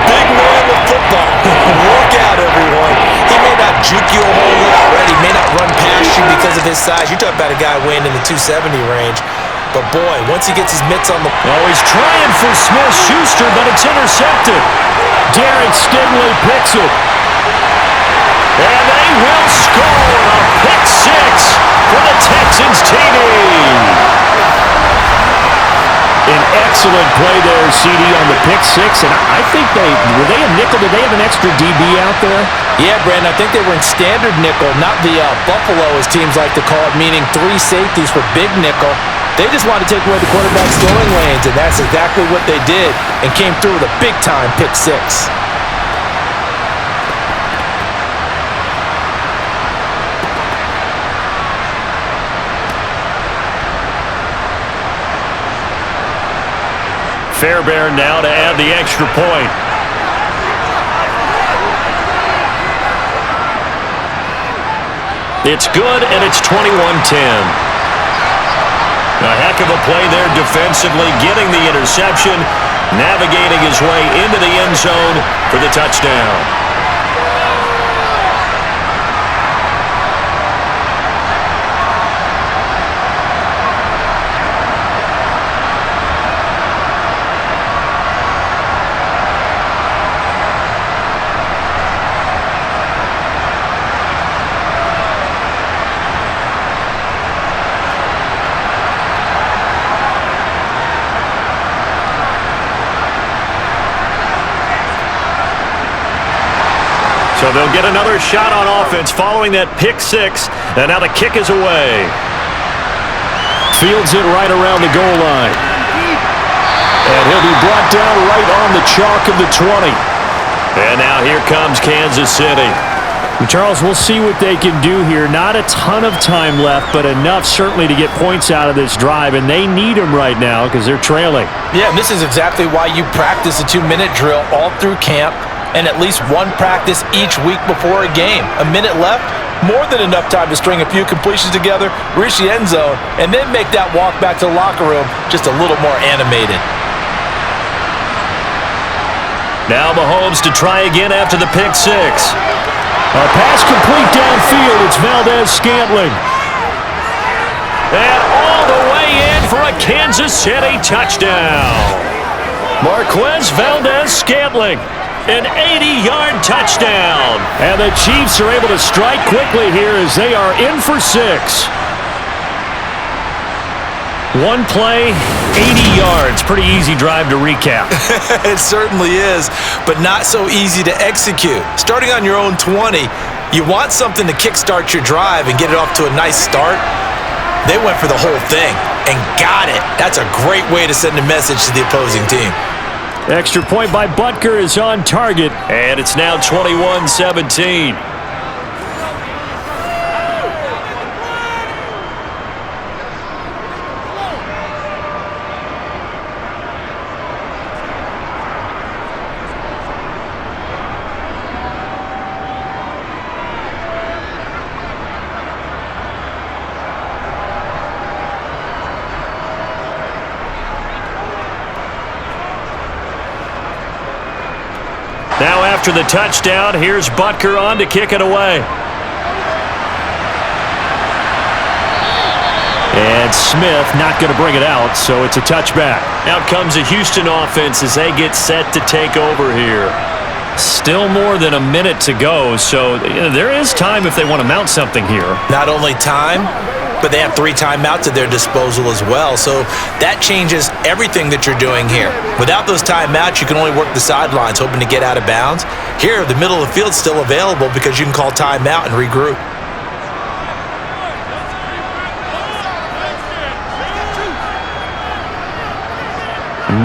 big man with football. Work out, everyone. He may not juke you a whole lot, right? He may not run past you because of his size. You're talking about a guy weighing in the 270 range. But boy, once he gets his mitts on the... Oh, he's trying for Smith-Schuster, but it's intercepted. Derek Stingley picks it. And they will score a pick six for the Texans TD. An excellent play there, CD, on the pick six. And I think were they a nickel? Did they have an extra DB out there? Yeah, Brandon, I think they were in standard nickel, not the Buffalo, as teams like to call it, meaning 3 safeties for big nickel. They just wanted to take away the quarterback's throwing lanes, and that's exactly what they did, and came through with a big-time pick six. Fairbairn now to add the extra point. It's good, and it's 21-10. A heck of a play there defensively, getting the interception, navigating his way into the end zone for the touchdown. So they'll get another shot on offense following that pick six, and now the kick is away. Fields it right around the goal line. And he'll be brought down right on the chalk of the 20. And now here comes Kansas City. Charles, we'll see what they can do here. Not a ton of time left, but enough certainly to get points out of this drive, and they need them right now because they're trailing. Yeah, and this is exactly why you practice a 2-minute drill all through camp, and at least one practice each week before a game. A minute left, more than enough time to string a few completions together, reach the end zone, and then make that walk back to the locker room just a little more animated. Now Mahomes to try again after the pick six. A pass complete downfield. It's Valdez-Scantling. And all the way in for a Kansas City touchdown. Marquez Valdez-Scantling. An 80-yard touchdown. And the Chiefs are able to strike quickly here as they are in for 6. One play, 80 yards. Pretty easy drive to recap. It certainly is, but not so easy to execute. Starting on your own 20, you want something to kickstart your drive and get it off to a nice start. They went for the whole thing and got it. That's a great way to send a message to the opposing team. Extra point by Butker is on target. And it's now 21-17. Now after the touchdown, here's Butker on to kick it away. And Smith not going to bring it out, so it's a touchback. Out comes the Houston offense as they get set to take over here. Still more than a minute to go, so there is time if they want to mount something here. Not only time, but they have 3 timeouts at their disposal as well. So that changes everything that you're doing here. Without those timeouts, you can only work the sidelines, hoping to get out of bounds. Here, the middle of the field's still available because you can call timeout and regroup.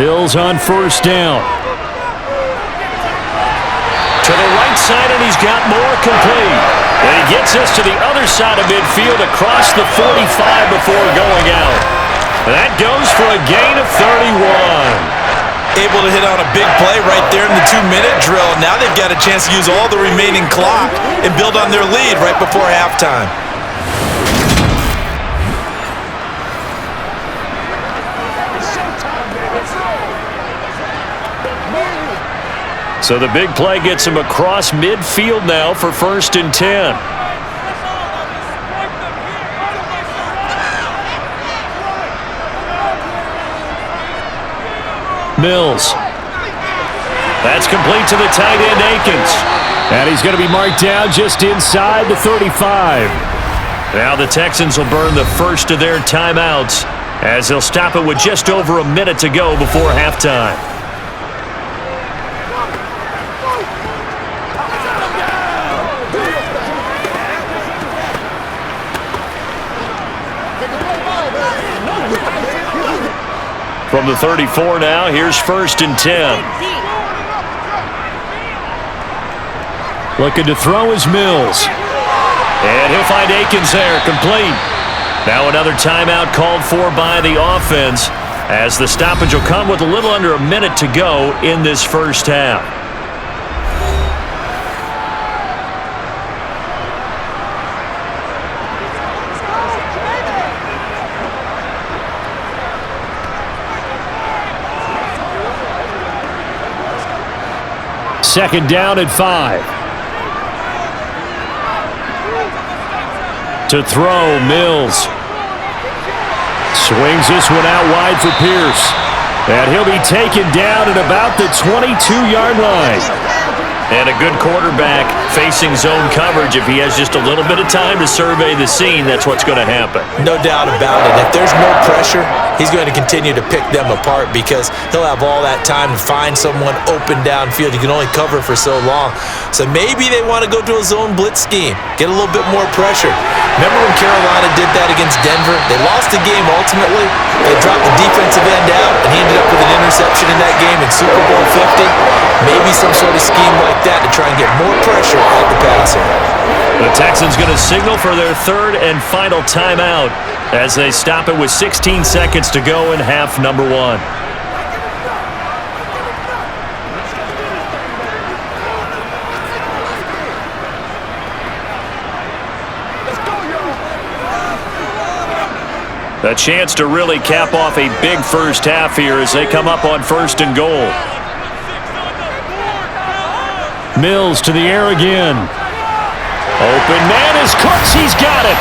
Mills on first down. To the right side, and he's got more complete. And he gets us to the other side of midfield across the 45 before going out. That goes for a gain of 31. Able to hit on a big play right there in the 2-minute drill. Now they've got a chance to use all the remaining clock and build on their lead right before halftime. So the big play gets him across midfield now for 1st and 10. Mills. That's complete to the tight end, Akins. And he's going to be marked down just inside the 35. Now the Texans will burn the first of their timeouts as they'll stop it with just over a minute to go before halftime. From the 34 now, here's 1st and 10. Looking to throw is Mills. And he'll find Akins there, complete. Now another timeout called for by the offense as the stoppage will come with a little under a minute to go in this first half. Second down at 5. To throw, Mills. Swings this one out wide for Pierce. And he'll be taken down at about the 22-yard line. And a good quarterback facing zone coverage. If he has just a little bit of time to survey the scene, that's what's going to happen. No doubt about it. If there's no pressure, he's going to continue to pick them apart because he'll have all that time to find someone open downfield. He can only cover for so long. So maybe they want to go to a zone blitz scheme, get a little bit more pressure. Remember when Carolina did that against Denver? They lost the game ultimately. They dropped the defensive end out, and he ended up with an interception in that game in Super Bowl 50. Maybe some sort of scheme like that to try and get more pressure at the passer. The Texans going to signal for their third and final timeout as they stop it with 16 seconds to go in half number 1. A chance to really cap off a big first half here as they come up on 1st and goal. Mills to the air again. Open man is Cooks. He's got it.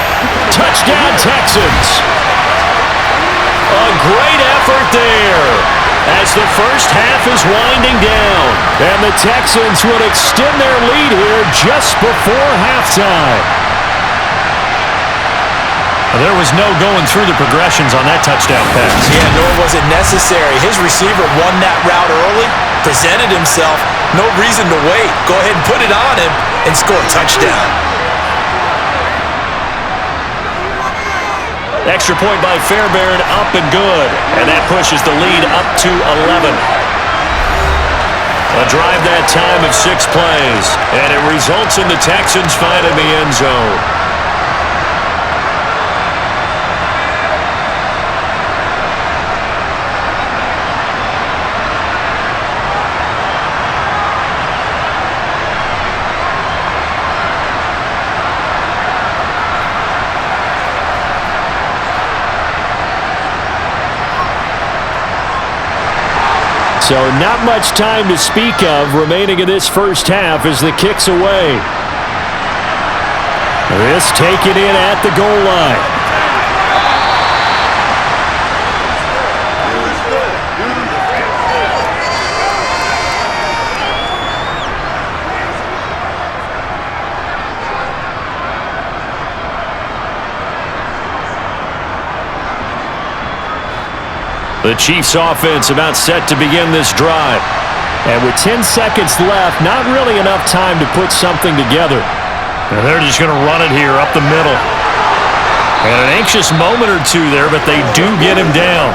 Touchdown, Texans. A great effort there as the first half is winding down. And the Texans would extend their lead here just before halftime. There was no going through the progressions on that touchdown pass. Yeah, nor was it necessary. His receiver won that route early, presented himself. No reason to wait. Go ahead and put it on him and score a touchdown. Extra point by Fairbairn, up and good. And that pushes the lead up to 11. A drive that time of 6 plays. And it results in the Texans finding the end zone. So not much time to speak of remaining in this first half as the kick's away. This taken in at the goal line. The Chiefs offense about set to begin this drive. And with 10 seconds left, not really enough time to put something together. And they're just going to run it here up the middle. And an anxious moment or two there, but they do get him down.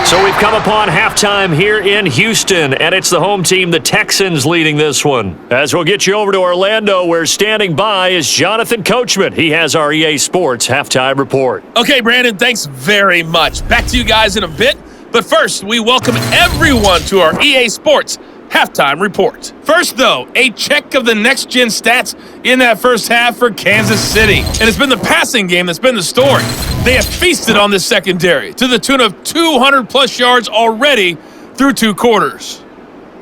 So we've come upon halftime here in Houston, and it's the home team, the Texans, leading this one. As we'll get you over to Orlando, where standing by is Jonathan Coachman. He has our EA Sports halftime report. Okay, Brandon, thanks very much. Back to you guys in a bit. But first, we welcome everyone to our EA Sports halftime report. First, though, a check of the next-gen stats in that first half for Kansas City. And it's been the passing game that's been the story. They have feasted on this secondary to the tune of 200-plus yards already through 2 quarters.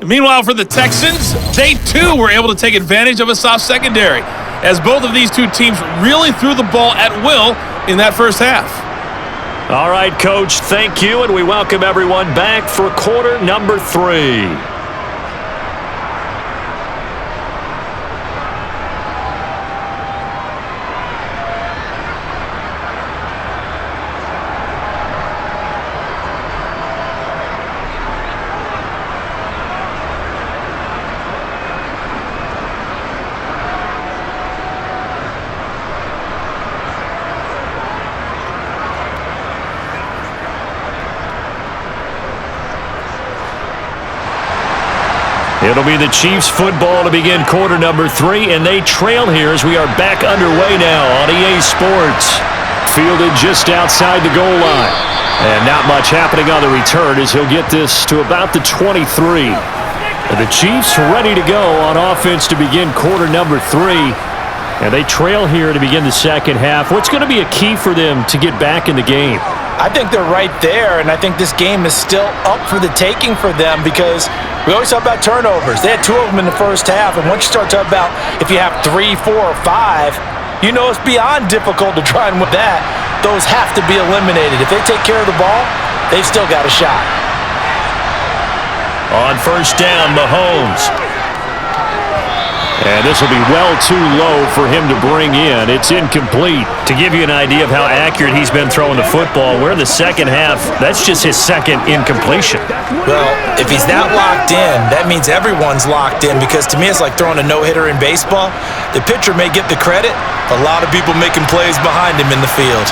And meanwhile, for the Texans, they, too, were able to take advantage of a soft secondary, as both of these two teams really threw the ball at will in that first half. All right, Coach, thank you, and we welcome everyone back for quarter number 3. It'll be the Chiefs football to begin quarter number 3, and they trail here as we are back underway now on EA Sports. Fielded just outside the goal line. And not much happening on the return as he'll get this to about the 23. And the Chiefs ready to go on offense to begin quarter number 3. And they trail here to begin the second half. What's going to be a key for them to get back in the game? I think they're right there, and I think this game is still up for the taking for them because we always talk about turnovers. They had 2 of them in the first half, and once you start talking about if you have 3, 4, or 5, you know it's beyond difficult to try and win that. Those have to be eliminated. If they take care of the ball, they've still got a shot. On first down, Mahomes. And this will be well too low for him to bring in. It's incomplete. To give you an idea of how accurate he's been throwing the football, we're in the second half. That's just his second incompletion. Well, if he's not locked in, that means everyone's locked in because to me it's like throwing a no-hitter in baseball. The pitcher may get the credit. A lot of people making plays behind him in the field.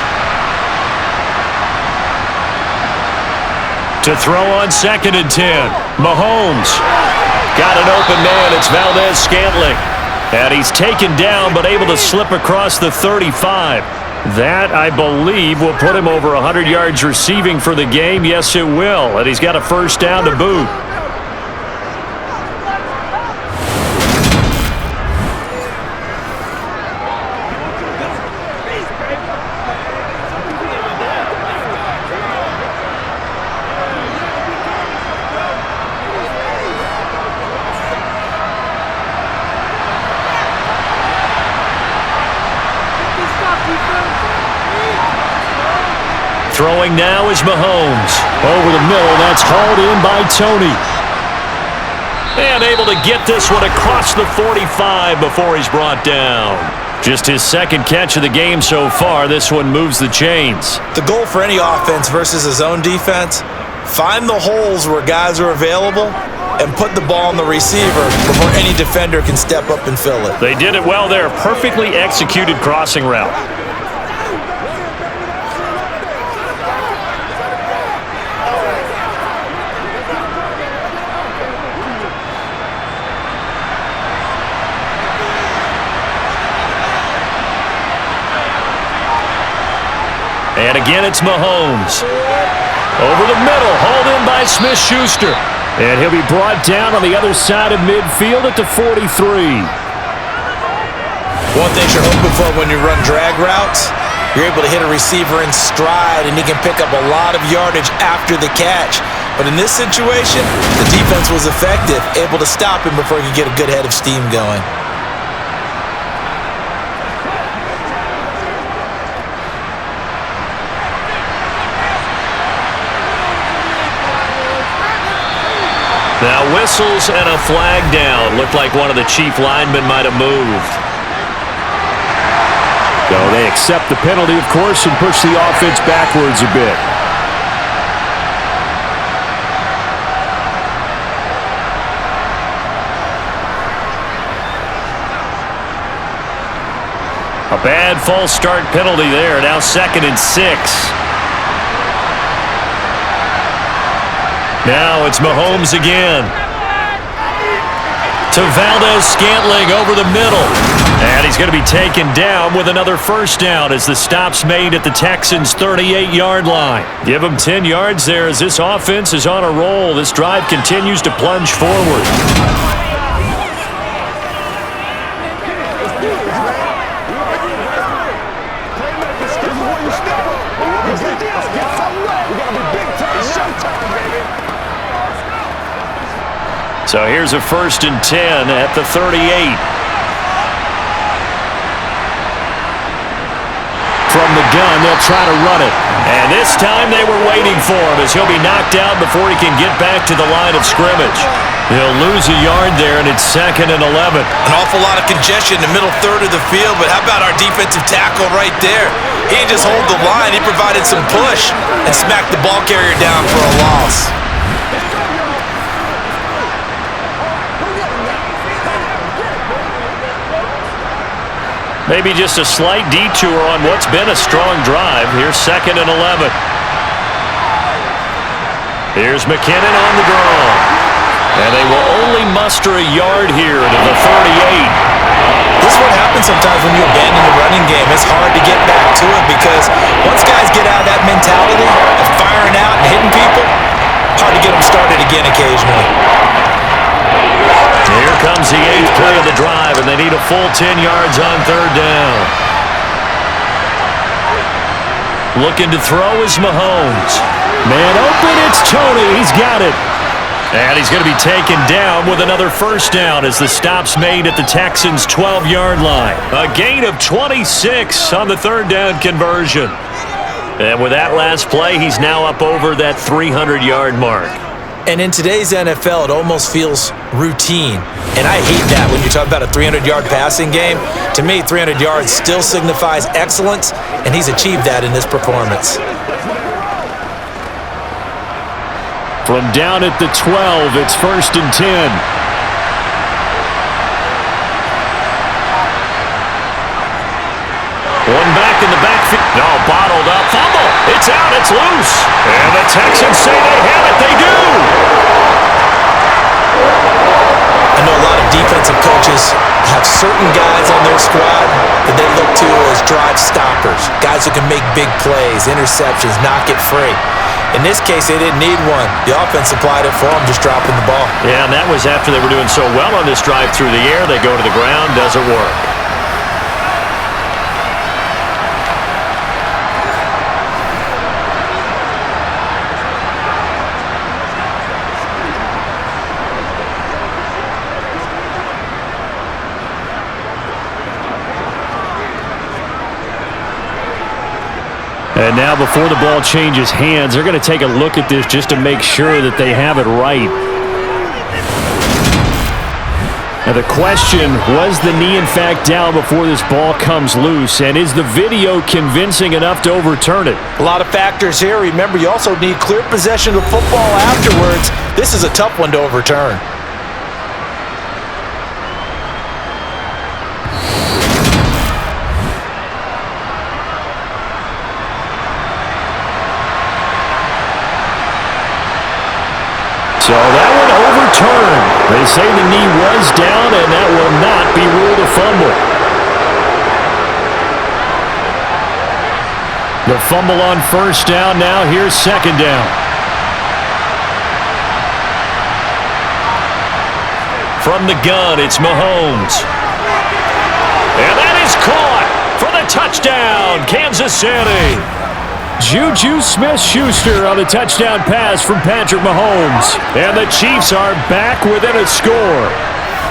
To throw on 2nd and 10, Mahomes. Got an open man. It's Valdez-Scantling. And he's taken down but able to slip across the 35. That, I believe, will put him over 100 yards receiving for the game. Yes, it will. And he's got a first down to boot. Throwing now is Mahomes. Over the middle, that's hauled in by Tony. And able to get this one across the 45 before he's brought down. Just his second catch of the game so far. This one moves the chains. The goal for any offense versus his own defense, find the holes where guys are available and put the ball on the receiver before any defender can step up and fill it. They did it well there. Perfectly executed crossing route. And again, it's Mahomes. Over the middle, hauled in by Smith-Schuster. And he'll be brought down on the other side of midfield at the 43. One thing you're hoping for when you run drag routes, you're able to hit a receiver in stride, and he can pick up a lot of yardage after the catch. But in this situation, the defense was effective, able to stop him before he could get a good head of steam going. Now whistles and a flag down. Looked like one of the Chief linemen might have moved. So they accept the penalty, of course, and push the offense backwards a bit. A bad false start penalty there. Now 2nd and 6. Now it's Mahomes again. To Valdez-Scantling over the middle. And he's going to be taken down with another first down as the stop's made at the Texans' 38-yard line. Give him 10 yards there as this offense is on a roll. This drive continues to plunge forward. So here's a 1st and 10 at the 38. From the gun, they'll try to run it. And this time they were waiting for him as he'll be knocked out before he can get back to the line of scrimmage. He'll lose a yard there, and it's 2nd and 11. An awful lot of congestion in the middle third of the field, but how about our defensive tackle right there? He didn't just hold the line, he provided some push and smacked the ball carrier down for a loss. Maybe just a slight detour on what's been a strong drive. Here's 2nd and 11. Here's McKinnon on the draw. And they will only muster a yard here to the 38. This is what happens sometimes when you abandon the running game. It's hard to get back to it because once guys get out of that mentality of firing out and hitting people, hard to get them started again occasionally. Here comes the 8th play of the drive, and they need a full 10 yards on 3rd down. Looking to throw is Mahomes. Man open, it's Tony. He's got it. And he's going to be taken down with another first down as the stop's made at the Texans' 12-yard line. A gain of 26 on the 3rd down conversion. And with that last play, he's now up over that 300-yard mark. And in today's NFL, it almost feels routine. And I hate that when you talk about a 300-yard passing game. To me, 300 yards still signifies excellence, and he's achieved that in this performance. From down at the 12, it's 1st and 10. One back in the backfield. No, bottled up. Fumble. It's out. It's loose. And the Texans say they have it. They do. I know a lot of defensive coaches have certain guys on their squad that they look to as drive stoppers, guys who can make big plays, interceptions, knock it free. In this case, they didn't need one. The offense supplied it for them, just dropping the ball. Yeah, and that was after they were doing so well on this drive through the air. They go to the ground. Doesn't work. And now before the ball changes hands, they're going to take a look at this just to make sure that they have it right. Now the question, was the knee in fact down before this ball comes loose? And is the video convincing enough to overturn it? A lot of factors here. Remember, you also need clear possession of the football afterwards. This is a tough one to overturn. So that one overturned. They say the knee was down, and that will not be ruled a fumble. The fumble on 1st down. Now here's 2nd down. From the gun, it's Mahomes. And that is caught for the touchdown, Kansas City. Juju Smith-Schuster on the touchdown pass from Patrick Mahomes. And the Chiefs are back within a score.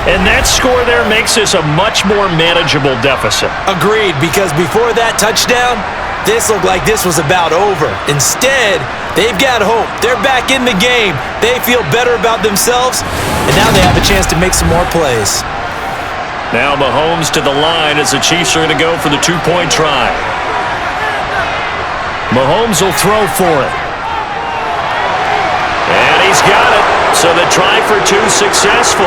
And that score there makes this a much more manageable deficit. Agreed, because before that touchdown, this looked like this was about over. Instead, they've got hope. They're back in the game. They feel better about themselves, and now they have a chance to make some more plays. Now Mahomes to the line as the Chiefs are going to go for the two-point try. Mahomes will throw for it. And he's got it. So the try for two successful.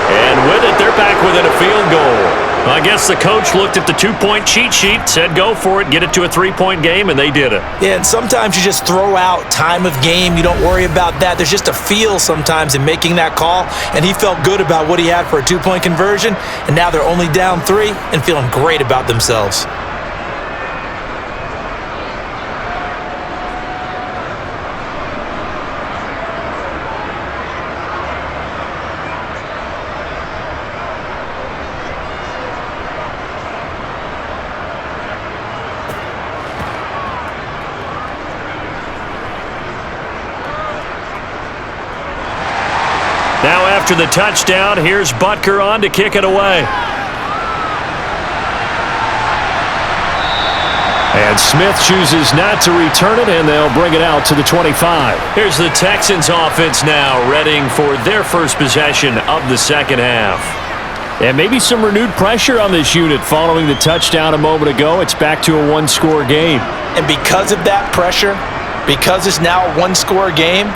And with it, they're back within a field goal. I guess the coach looked at the two-point cheat sheet, said go for it, get it to a three-point game, and they did it. Yeah, and sometimes you just throw out time of game. You don't worry about that. There's just a feel sometimes in making that call, and he felt good about what he had for a two-point conversion, and now they're only down 3 and feeling great about themselves. Now after the touchdown, here's Butker on to kick it away. And And Smith chooses not to return it, and they'll bring it out to the 25. Here's the Texans offense now, readying for their first possession of the second half. And maybe some renewed pressure on this unit following the touchdown a moment ago. It's back to a one-score game. And because of that pressure, because it's now a one-score game,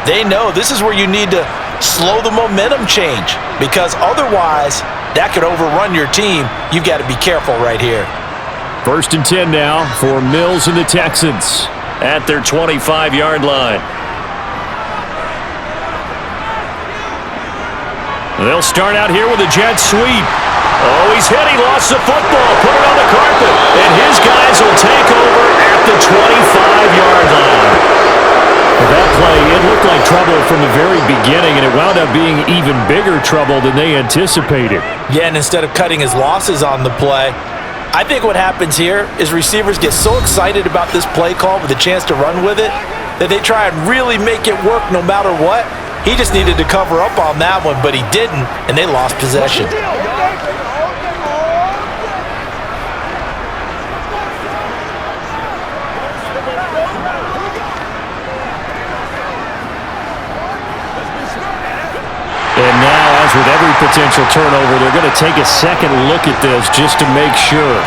they know this is where you need to slow the momentum change, because otherwise that could overrun your team. You've got to be careful right here. 1st and 10 now for Mills and the Texans at their 25-yard line. They'll start out here with a jet sweep. Oh, he's hit. He lost the football. Put it on the carpet. And his guys will take over at the 25-yard line. That play, it looked like trouble from the very beginning, and it wound up being even bigger trouble than they anticipated. Yeah, and instead of cutting his losses on the play, I think what happens here is receivers get so excited about this play call with a chance to run with it that they try and really make it work no matter what. He just needed to cover up on that one, but he didn't, and they lost possession. And now, as with every potential turnover, they're going to take a second look at this just to make sure.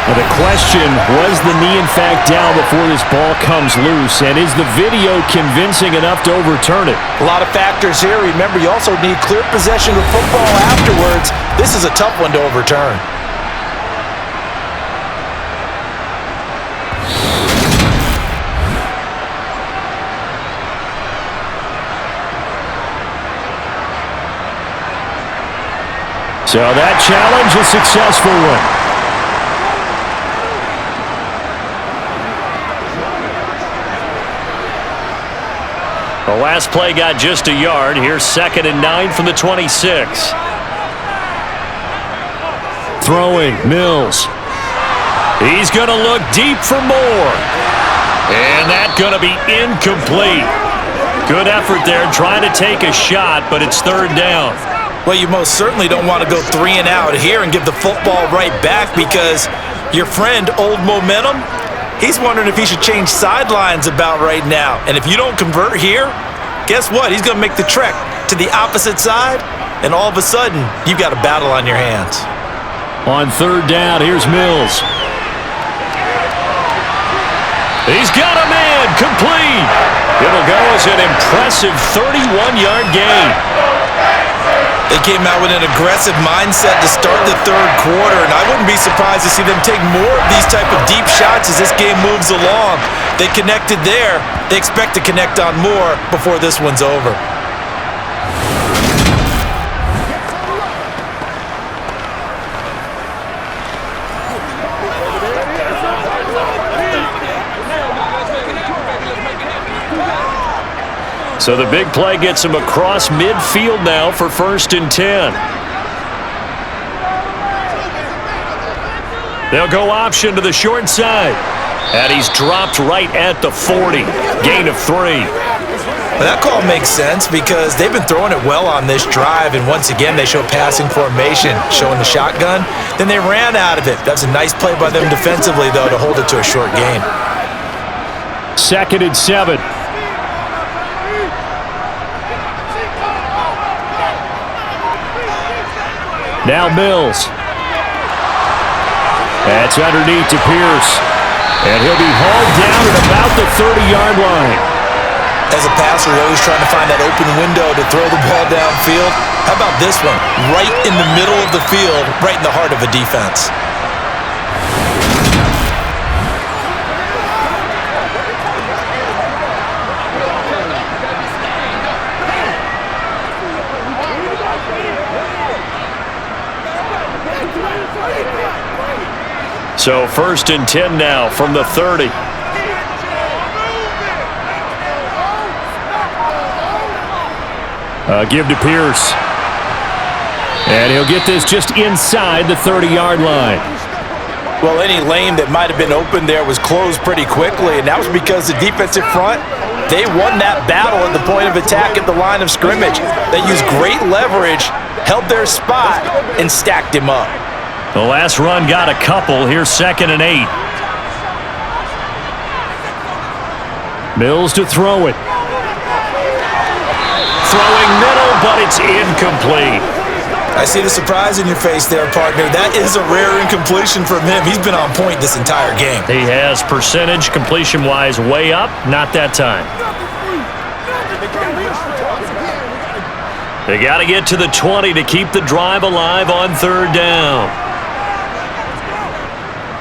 Now the question, was the knee in fact down before this ball comes loose? And is the video convincing enough to overturn it? A lot of factors here. Remember, you also need clear possession of the football afterwards. This is a tough one to overturn. So that challenge, a successful one. The last play got just a yard. Here's 2nd and 9 from the 26. Throwing, Mills. He's going to look deep for more. And that's going to be incomplete. Good effort there trying to take a shot, but it's 3rd down. Well, you most certainly don't want to go 3 and out here and give the football right back, because your friend, Old Momentum, he's wondering if he should change sidelines about right now. And if you don't convert here, guess what? He's going to make the trek to the opposite side, and all of a sudden, you've got a battle on your hands. On 3rd down, here's Mills. He's got a man, complete. It'll go as an impressive 31-yard gain. They came out with an aggressive mindset to start the 3rd quarter, and I wouldn't be surprised to see them take more of these type of deep shots as this game moves along. They connected there. They expect to connect on more before this one's over. So the big play gets him across midfield now for 1st and 10. They'll go option to the short side. And he's dropped right at the 40. Gain of 3. Well, that call makes sense because they've been throwing it well on this drive, and once again they show passing formation, showing the shotgun. Then they ran out of it. That's a nice play by them defensively, though, to hold it to a short gain. 2nd and 7. Now Mills. That's underneath to Pierce. And he'll be hauled down at about the 30-yard line. As a passer, you're always trying to find that open window to throw the ball downfield. How about this one? Right in the middle of the field, right in the heart of a defense. So 1st and 10 now from the 30. Give to Pierce. And he'll get this just inside the 30-yard line. Well, any lane that might have been open there was closed pretty quickly, and that was because the defensive front, they won that battle at the point of attack at the line of scrimmage. They used great leverage, held their spot, and stacked him up. The last run got a couple. Here's 2nd and 8. Mills to throw it. Throwing middle, but it's incomplete. I see the surprise in your face there, partner. That is a rare incompletion from him. He's been on point this entire game. He has percentage completion-wise way up. Not that time. They got to get to the 20 to keep the drive alive on 3rd down.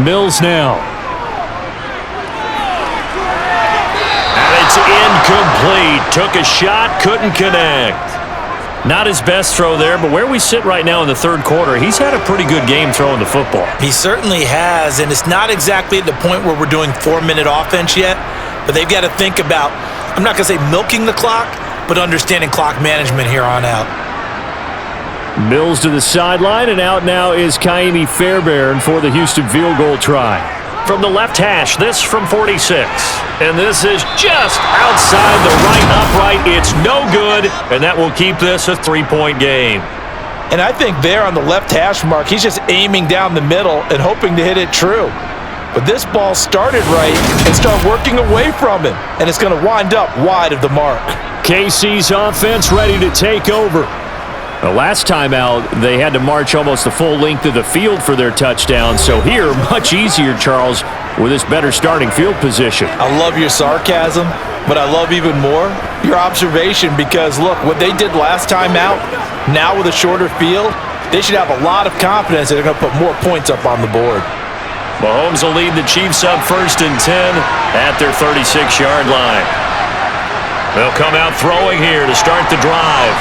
Mills now. And it's incomplete. Took a shot, couldn't connect. Not his best throw there, but where we sit right now in the 3rd quarter, he's had a pretty good game throwing the football. He certainly has, and it's not exactly at the point where we're doing 4-minute offense yet, but they've got to think about, I'm not going to say milking the clock, but understanding clock management here on out. Mills to the sideline, and out now is Kaimi Fairbairn for the Houston field goal try. From the left hash, this from 46. And this is just outside the right upright. It's no good, and that will keep this a 3-point game. And I think there on the left hash mark, he's just aiming down the middle and hoping to hit it true. But this ball started right and started working away from him, and it's going to wind up wide of the mark. KC's offense ready to take over. The last time out, they had to march almost the full length of the field for their touchdown. So here, much easier, Charles, with this better starting field position. I love your sarcasm, but I love even more your observation because, look, what they did last time out, now with a shorter field, they should have a lot of confidence that they're going to put more points up on the board. Mahomes will lead the Chiefs up 1st and 10 at their 36-yard line. They'll come out throwing here to start the drive.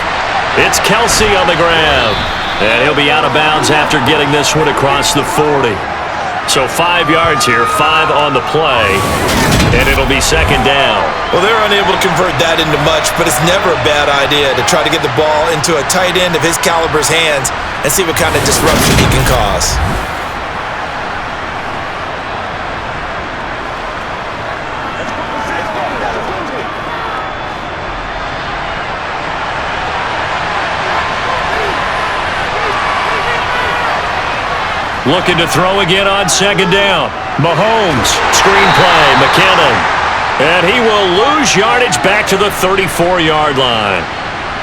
It's Kelsey on the ground, and he'll be out of bounds after getting this one across the 40. So 5 yards here, 5 on the play, and it'll be 2nd down. Well, they're unable to convert that into much, but it's never a bad idea to try to get the ball into a tight end of his caliber's hands and see what kind of disruption he can cause. Looking to throw again on 2nd down. Mahomes, screenplay, McKinnon. And he will lose yardage back to the 34-yard line.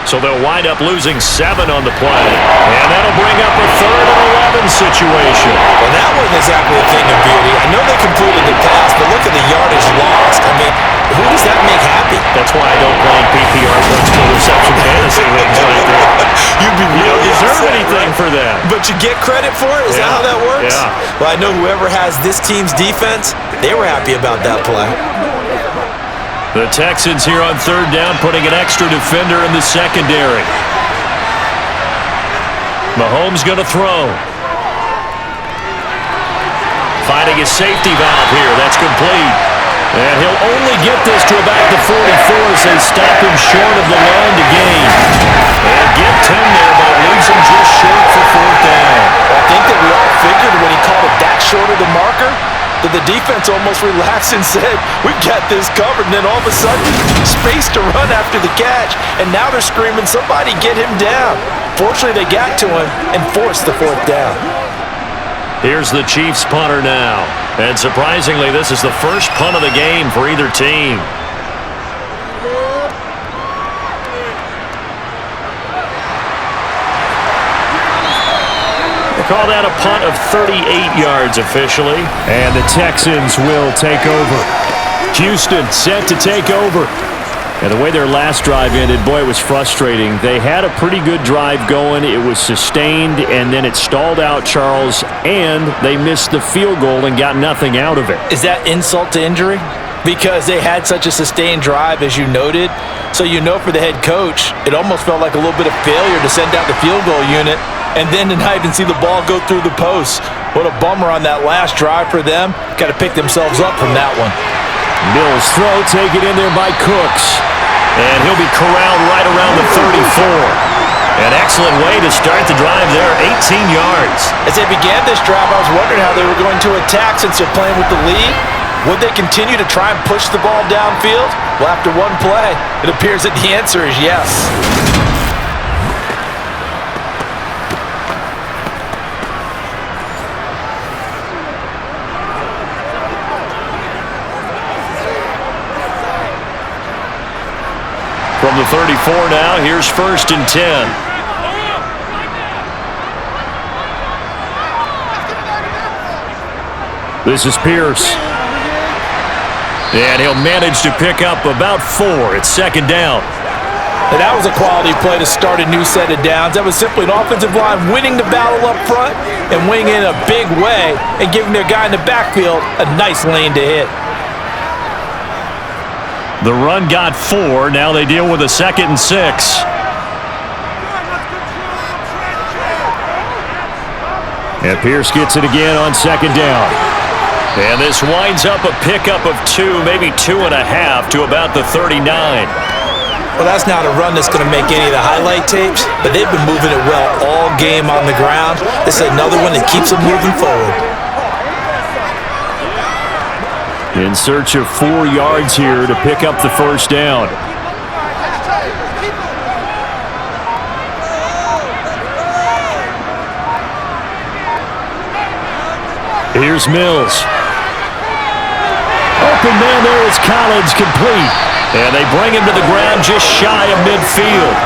So they'll wind up losing 7 on the play. And that'll bring up a 3rd and 11 situation. Well, that wasn't exactly a thing of beauty. I know they completed the pass, but look at the yardage lost. I mean, who does that make happy? That's why I don't play PPR points per reception fantasy leagues like that. You don't deserve anything for that. But you get credit for it? Is that how that works? Yeah. Well, I know whoever has this team's defense, they were happy about that play. The Texans here on 3rd down, putting an extra defender in the secondary. Mahomes going to throw. Finding his safety valve here. That's complete. And he'll only get this to about the 44 as they stop him short of the line to gain. And get 10 there, but it leaves him just short for 4th down. I think that we all figured when he called it that short of the marker, that the defense almost relaxed and said, we've got this covered. And then all of a sudden, space to run after the catch. And now they're screaming, somebody get him down. Fortunately, they got to him and forced the 4th down. Here's the Chiefs punter now. And surprisingly, this is the first punt of the game for either team. They call that a punt of 38 yards officially. And the Texans will take over. Houston set to take over. And the way their last drive ended, boy, it was frustrating. They had a pretty good drive going. It was sustained, and then it stalled out, Charles, and they missed the field goal and got nothing out of it. Is that insult to injury? Because they had such a sustained drive, as you noted. So you know for the head coach, it almost felt like a little bit of failure to send out the field goal unit and then to not even see the ball go through the post. What a bummer on that last drive for them. Got to pick themselves up from that one. Mills throw, take it in there by Cooks. And he'll be corralled right around the 34. An excellent way to start the drive there, 18 yards. As they began this drive, I was wondering how they were going to attack since they're playing with the lead. Would they continue to try and push the ball downfield? Well, after one play, it appears that the answer is yes. from the 34 now. Here's 1st and 10. This is Pierce. And he'll manage to pick up about 4. It's 2nd down. And that was a quality play to start a new set of downs. That was simply an offensive line winning the battle up front and winning in a big way and giving their guy in the backfield a nice lane to hit. The run got 4. Now they deal with a 2nd and 6. And Pierce gets it again on 2nd down. And this winds up a pickup of 2, maybe 2.5 to about the 39. Well, that's not a run that's going to make any of the highlight tapes, but they've been moving it well all game on the ground. This is another one that keeps them moving forward. In search of 4 yards here to pick up the 1st down. Here's Mills. Open man there is Collins, complete. And they bring him to the ground just shy of midfield.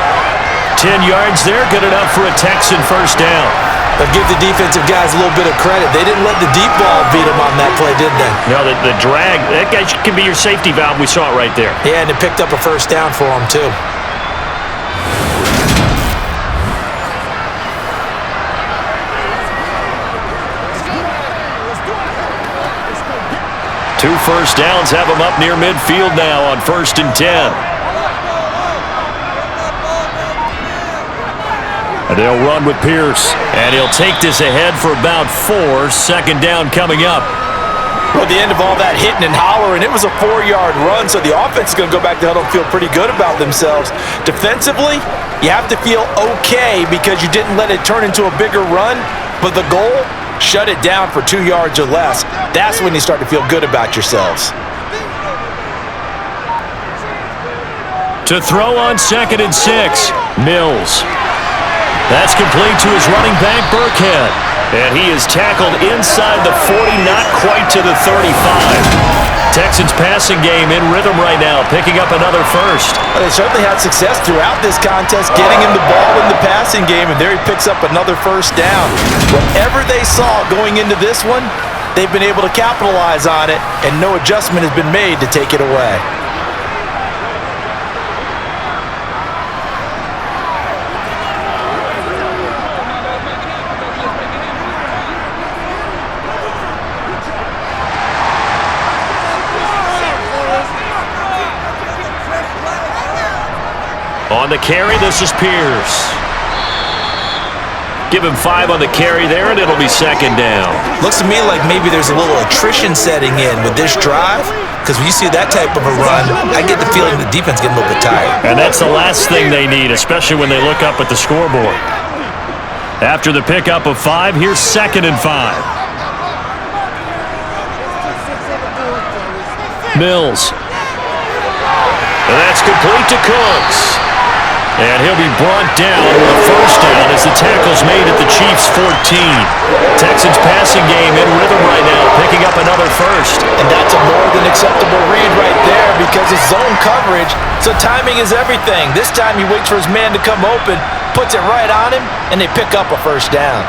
10 yards there, good enough for a Texan 1st down. But give the defensive guys a little bit of credit. They didn't let the deep ball beat them on that play, did they? No, the drag, that guy can be your safety valve. We saw it right there. Yeah, and it picked up a 1st down for them, too. Two 1st downs have him up near midfield now on 1st and 10. And they'll run with Pierce. And he'll take this ahead for about 4. 2nd down coming up. Well, at the end of all that hitting and hollering, it was a 4-yard run, so the offense is going to go back to huddle and feel pretty good about themselves. Defensively, you have to feel okay because you didn't let it turn into a bigger run, but the goal, shut it down for 2 yards or less. That's when you start to feel good about yourselves. To throw on 2nd and 6, Mills. That's complete to his running back, Burkhead. And he is tackled inside the 40, not quite to the 35. Texans passing game in rhythm right now, picking up another 1st. Well, they certainly had success throughout this contest, getting him the ball in the passing game, and there he picks up another 1st down. Whatever they saw going into this one, they've been able to capitalize on it, and no adjustment has been made to take it away. On the carry, this is Pierce. Give him 5 on the carry there, and it'll be 2nd down. Looks to me like maybe there's a little attrition setting in with this drive, because when you see that type of a run, I get the feeling the defense getting a little bit tired. And that's the last thing they need, especially when they look up at the scoreboard. After the pickup of 5, here's 2nd and 5. Mills. And that's complete to Cooks. And he'll be brought down with a 1st down as the tackle's made at the Chiefs' 14. Texans passing game in rhythm right now, picking up another 1st. And that's a more than acceptable read right there because it's zone coverage, so timing is everything. This time he waits for his man to come open, puts it right on him, and they pick up a 1st down.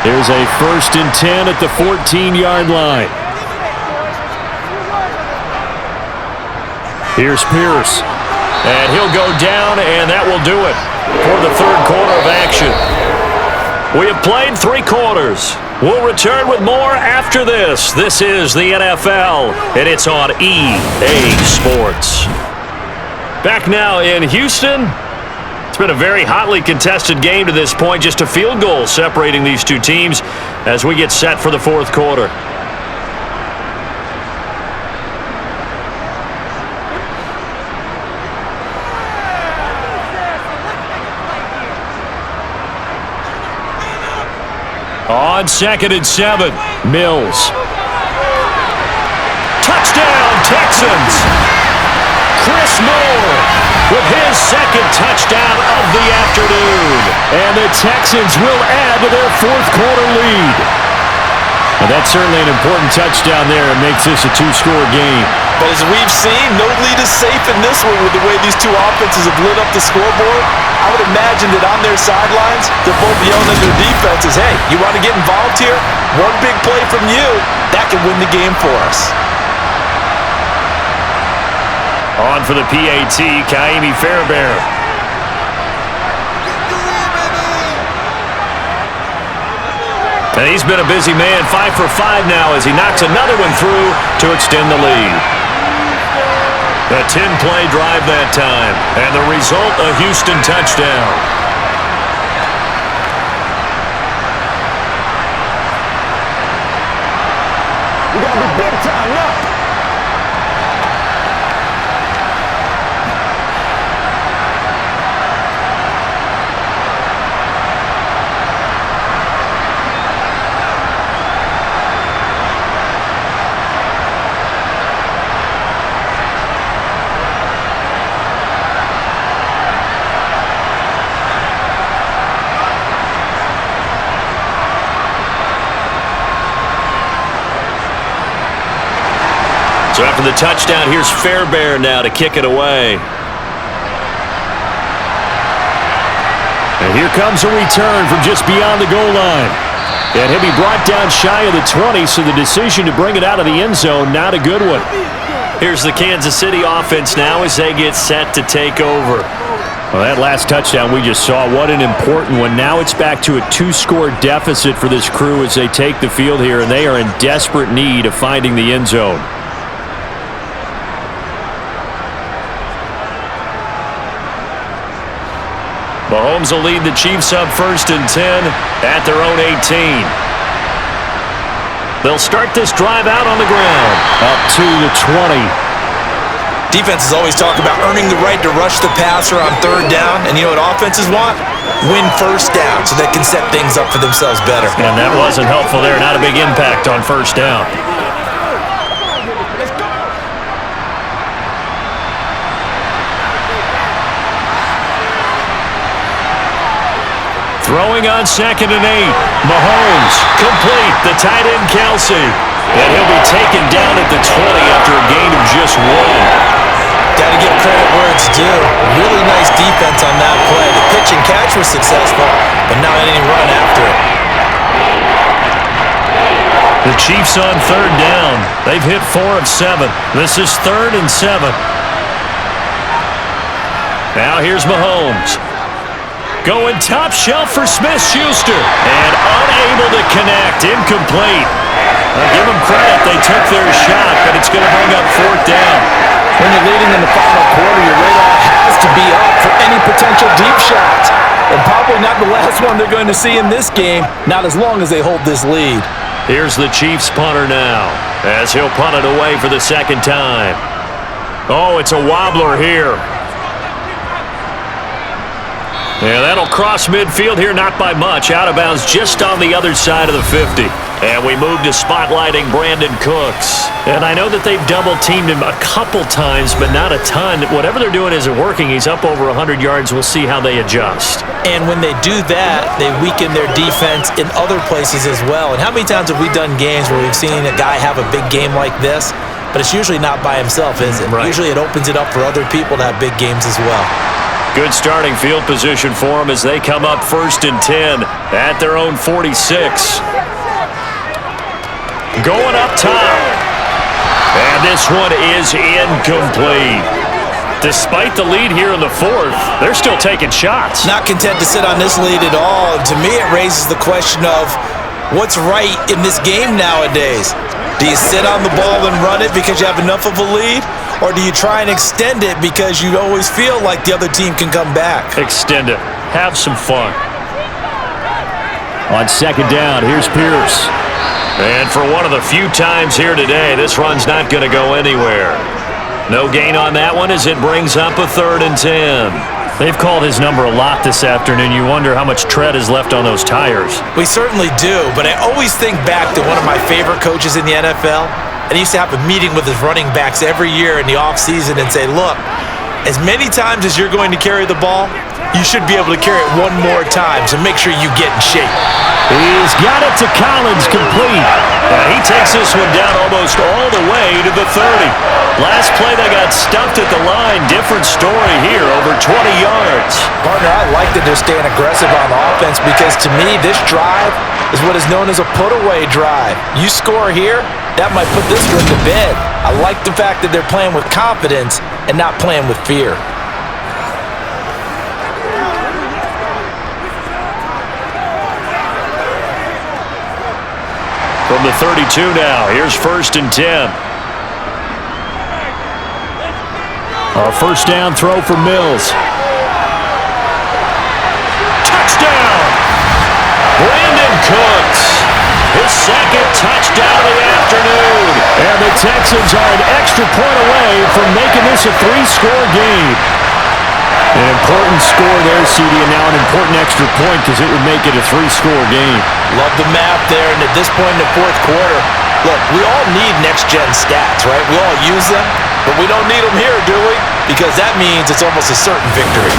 There's a 1st and 10 at the 14-yard line. Here's Pierce. And he'll go down, and that will do it for the 3rd quarter of action. We have played 3 quarters. We'll return with more after this. This is the NFL, and it's on EA Sports. Back now in Houston. It's been a very hotly contested game to this point. Just a field goal separating these two teams as we get set for the 4th quarter. On 2nd and 7, Mills. Touchdown, Texans! Chris Moore with his second touchdown of the afternoon. And the Texans will add to their fourth quarter lead. Well, that's certainly an important touchdown there. It makes this a two-score game. But as we've seen, no lead is safe in this one with the way these two offenses have lit up the scoreboard. I would imagine that on their sidelines, they're both yelling at their defenses, hey, you want to get involved here? One big play from you, that could win the game for us. On for the PAT, Kaimi Fairbairn. And he's been a busy man, 5 for 5 now as he knocks another one through to extend the lead. A 10-play drive that time, and the result, a Houston touchdown. We're going to be big time now. So after the touchdown, here's Fairbairn now to kick it away. And here comes a return from just beyond the goal line. And he'll be brought down shy of the 20, so the decision to bring it out of the end zone, not a good one. Here's the Kansas City offense now as they get set to take over. Well, that last touchdown we just saw, what an important one. Now it's back to a two-score deficit for this crew as they take the field here, and they are in desperate need of finding the end zone. Mahomes will lead the Chiefs up 1st and 10 at their own 18. They'll start this drive out on the ground. Up to the 20. Defenses always talk about earning the right to rush the passer on 3rd down, and you know what offenses want? Win 1st down so they can set things up for themselves better. And that wasn't helpful there. Not a big impact on 1st down. Throwing on 2nd and 8. Mahomes, complete. The tight end, Kelsey. And he'll be taken down at the 20 after a gain of just 1. Got to give credit where it's due. Really nice defense on that play. The pitch and catch was successful, but not any run after it. The Chiefs on 3rd down. They've hit 4 of 7. This is 3rd and 7. Now here's Mahomes. Going top shelf for Smith-Schuster. And unable to connect. Incomplete. I'll give them credit. They took their shot, but it's going to bring up 4th down. When you're leading in the final quarter, your radar has to be up for any potential deep shots. And probably not the last one they're going to see in this game, not as long as they hold this lead. Here's the Chiefs punter now, as he'll punt it away for the 2nd time. Oh, it's a wobbler here. Yeah, that'll cross midfield here, not by much. Out of bounds just on the other side of the 50. And we move to spotlighting Brandon Cooks. And I know that they've double-teamed him a couple times, but not a ton. Whatever they're doing isn't working. He's up over 100 yards. We'll see how they adjust. And when they do that, they weaken their defense in other places as well. And how many times have we done games where we've seen a guy have a big game like this, but it's usually not by himself, is it? Right. Usually it opens it up for other people to have big games as well. Good starting field position for them as they come up 1st and 10 at their own 46. Going up top. And this one is incomplete. Despite the lead here in the 4th, they're still taking shots. Not content to sit on this lead at all. To me, it raises the question of what's right in this game nowadays. Do you sit on the ball and run it because you have enough of a lead? Or do you try and extend it because you always feel like the other team can come back? Extend it. Have some fun. On 2nd down, here's Pierce. And for one of the few times here today, this run's not going to go anywhere. No gain on that one as it brings up a 3rd and 10. They've called his number a lot this afternoon. You wonder how much tread is left on those tires. We certainly do, but I always think back to one of my favorite coaches in the NFL. And he used to have a meeting with his running backs every year in the offseason and say, look, as many times as you're going to carry the ball, you should be able to carry it one more time, so make sure you get in shape. He's got it to Collins, complete. He takes this one down almost all the way to the 30. Last play, they got stuffed at the line. Different story here, over 20 yards. Partner, I like that they're staying aggressive on offense because, to me, this drive is what is known as a put-away drive. You score here, that might put this one to bed. I like the fact that they're playing with confidence and not playing with fear. From the 32 now, here's 1st and 10. A first down throw for Mills. Touchdown! Brandon Cooks, his second touchdown of the afternoon. And the Texans are an extra point away from making this a 3-score game. An important score there, CD, and now an important extra point because it would make it a 3-score game. Love the map there, and at this point in the fourth quarter, look, we all need next-gen stats, right? We all use them, but we don't need them here, do we? Because that means it's almost a certain victory.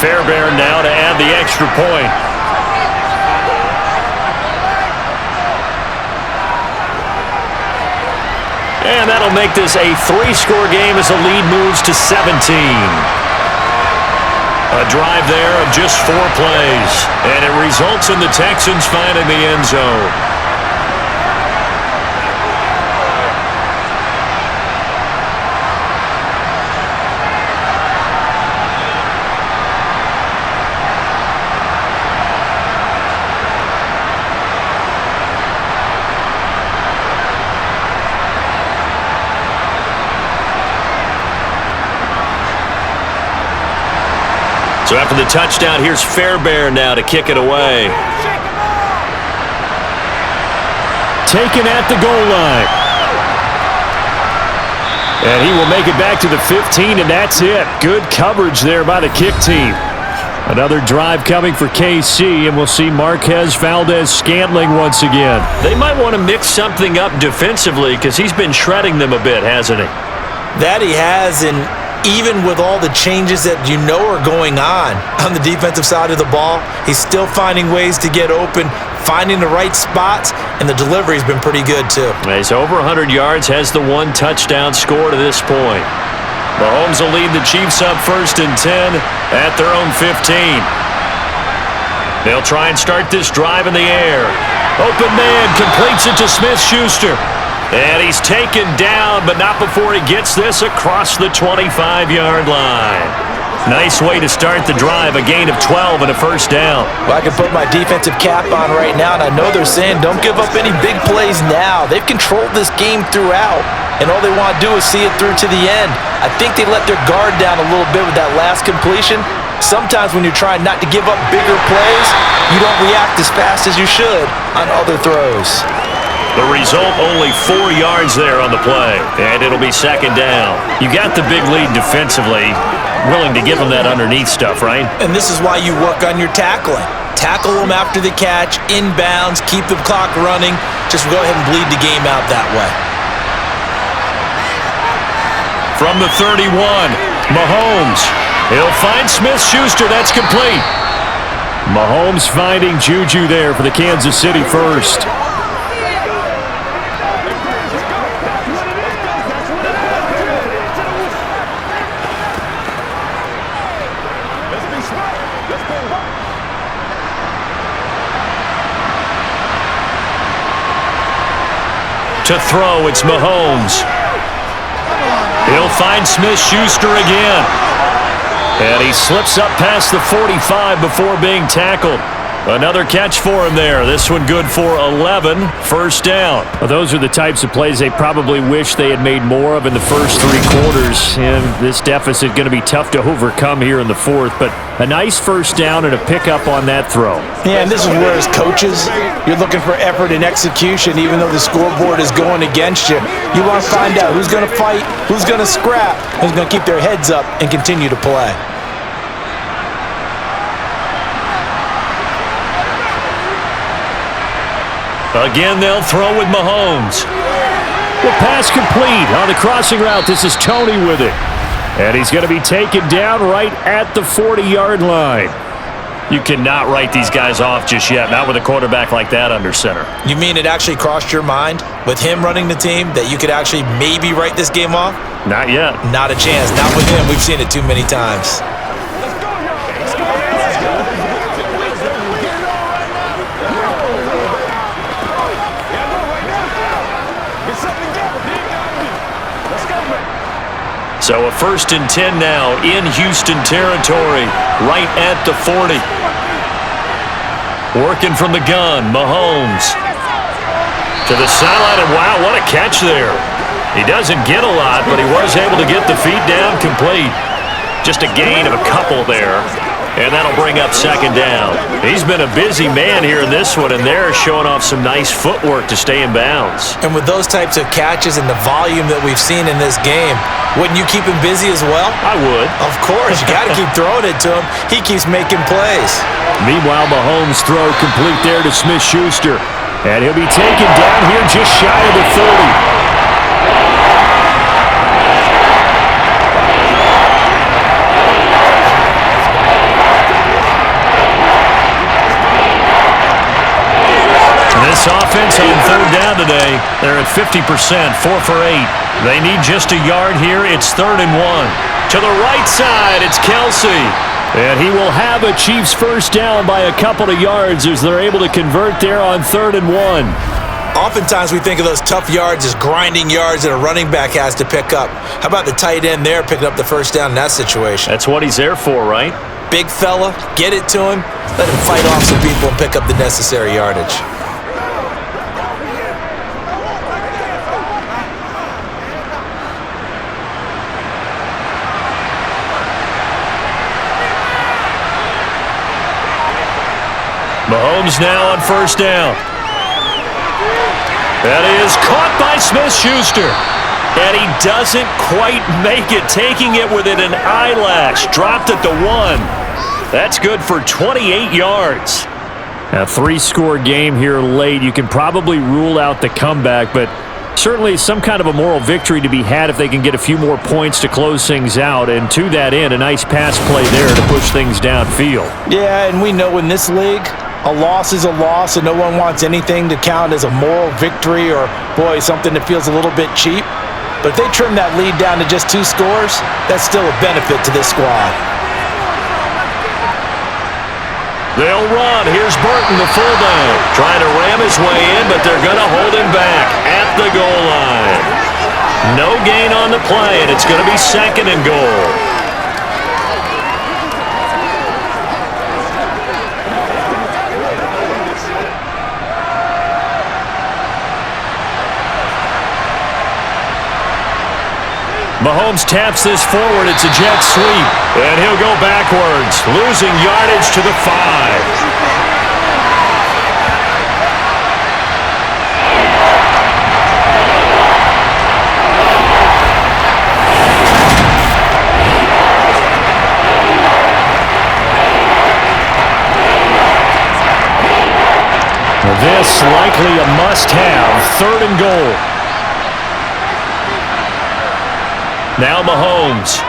Fairbairn now to add the extra point. And that'll make this a 3-score game as the lead moves to 17. A drive there of just 4 plays, and it results in the Texans finding the end zone. So after the touchdown, here's Fairbairn now to kick it away. Taken at the goal line. And he will make it back to the 15, and that's it. Good coverage there by the kick team. Another drive coming for KC, and we'll see Marquez Valdez-Scantling once again. They might want to mix something up defensively because he's been shredding them a bit, hasn't he? That he has, and even with all the changes that you know are going on the defensive side of the ball, he's still finding ways to get open, finding the right spots, and the delivery's been pretty good too. He's over 100 yards, has the 1 touchdown score to this point. Mahomes will lead the Chiefs up 1st and 10 at their own 15. They'll try and start this drive in the air. Open man completes it to Smith-Schuster. And he's taken down, but not before he gets this across the 25-yard line. Nice way to start the drive, a gain of 12 and a first down. Well, I can put my defensive cap on right now, and I know they're saying don't give up any big plays now. They've controlled this game throughout, and all they want to do is see it through to the end. I think they let their guard down a little bit with that last completion. Sometimes when you're trying not to give up bigger plays, you don't react as fast as you should on other throws. The result, only 4 yards there on the play, and it'll be 2nd down. You got the big lead defensively, willing to give them that underneath stuff, right? And this is why you work on your tackling. Tackle them after the catch, inbounds, keep the clock running. Just go ahead and bleed the game out that way. From the 31, Mahomes. He'll find Smith-Schuster. That's complete. Mahomes finding Juju there for the Kansas City first. To throw, it's Mahomes. He'll find Smith-Schuster again. And he slips up past the 45 before being tackled. Another catch for him there. This one good for 11, first down. Well, those are the types of plays they probably wish they had made more of in the first 3 quarters. And this deficit going to be tough to overcome here in the fourth. But a nice first down and a pickup on that throw. Yeah, and this is where, as coaches, you're looking for effort and execution, even though the scoreboard is going against you. You want to find out who's going to fight, who's going to scrap, who's going to keep their heads up and continue to play. Again, they'll throw with Mahomes. Well, pass complete on the crossing route. This is Tony with it. And he's going to be taken down right at the 40-yard line. You cannot write these guys off just yet, not with a quarterback like that under center. You mean it actually crossed your mind with him running the team that you could actually maybe write this game off? Not yet. Not a chance. Not with him. We've seen it too many times. So a 1st and 10 now in Houston territory, right at the 40. Working from the gun, Mahomes. To the sideline, and wow, what a catch there. He doesn't get a lot, but he was able to get the feet down complete. Just a gain of a couple there, and that'll bring up 2nd down. He's been a busy man here in this one, and they're showing off some nice footwork to stay in bounds. And with those types of catches and the volume that we've seen in this game, wouldn't you keep him busy as well? I would. Of course. You got to keep throwing it to him. He keeps making plays. Meanwhile, Mahomes' throw complete there to Smith-Schuster. And he'll be taken down here just shy of the 30. This offense on 3rd down today, they're at 50%, 4 for 8. They need just a yard here. It's 3rd and 1. To the right side, it's Kelsey. And he will have a Chiefs 1st down by a couple of yards as they're able to convert there on 3rd and 1. Oftentimes we think of those tough yards as grinding yards that a running back has to pick up. How about the tight end there picking up the 1st down in that situation? That's what he's there for, right? Big fella, get it to him, let him fight off some people and pick up the necessary yardage. Mahomes now on 1st down. That is caught by Smith-Schuster. And he doesn't quite make it, taking it within an eyelash. Dropped at the 1. That's good for 28 yards. A 3-score game here late. You can probably rule out the comeback, but certainly some kind of a moral victory to be had if they can get a few more points to close things out. And to that end, a nice pass play there to push things downfield. Yeah, and we know in this league, a loss is a loss, and no one wants anything to count as a moral victory or, boy, something that feels a little bit cheap. But if they trim that lead down to just 2 scores, that's still a benefit to this squad. They'll run. Here's Burton, the fullback, trying to ram his way in, but they're going to hold him back at the goal line. No gain on the play, and it's going to be 2nd and goal. Mahomes taps this forward. It's a jet sweep. And he'll go backwards, losing yardage to the 5. This likely a must-have, 3rd and goal. Now Mahomes.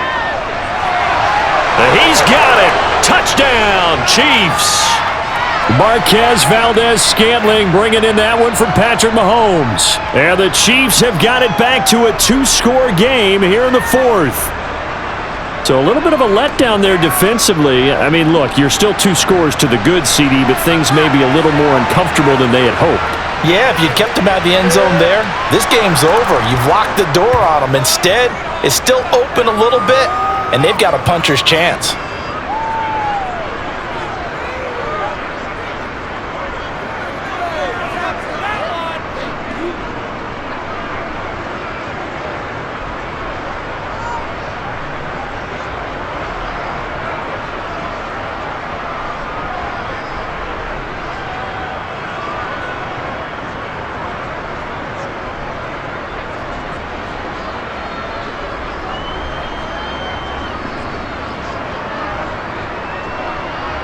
He's got it. Touchdown, Chiefs. Marquez Valdez-Scantling bringing in that one from Patrick Mahomes. And the Chiefs have got it back to a 2-score game here in the 4th. So a little bit of a letdown there defensively. I mean, look, you're still 2 scores to the good, CD, but things may be a little more uncomfortable than they had hoped. Yeah, if you kept them out of the end zone there, this game's over. You've locked the door on them. Instead, it's still open a little bit, and they've got a puncher's chance.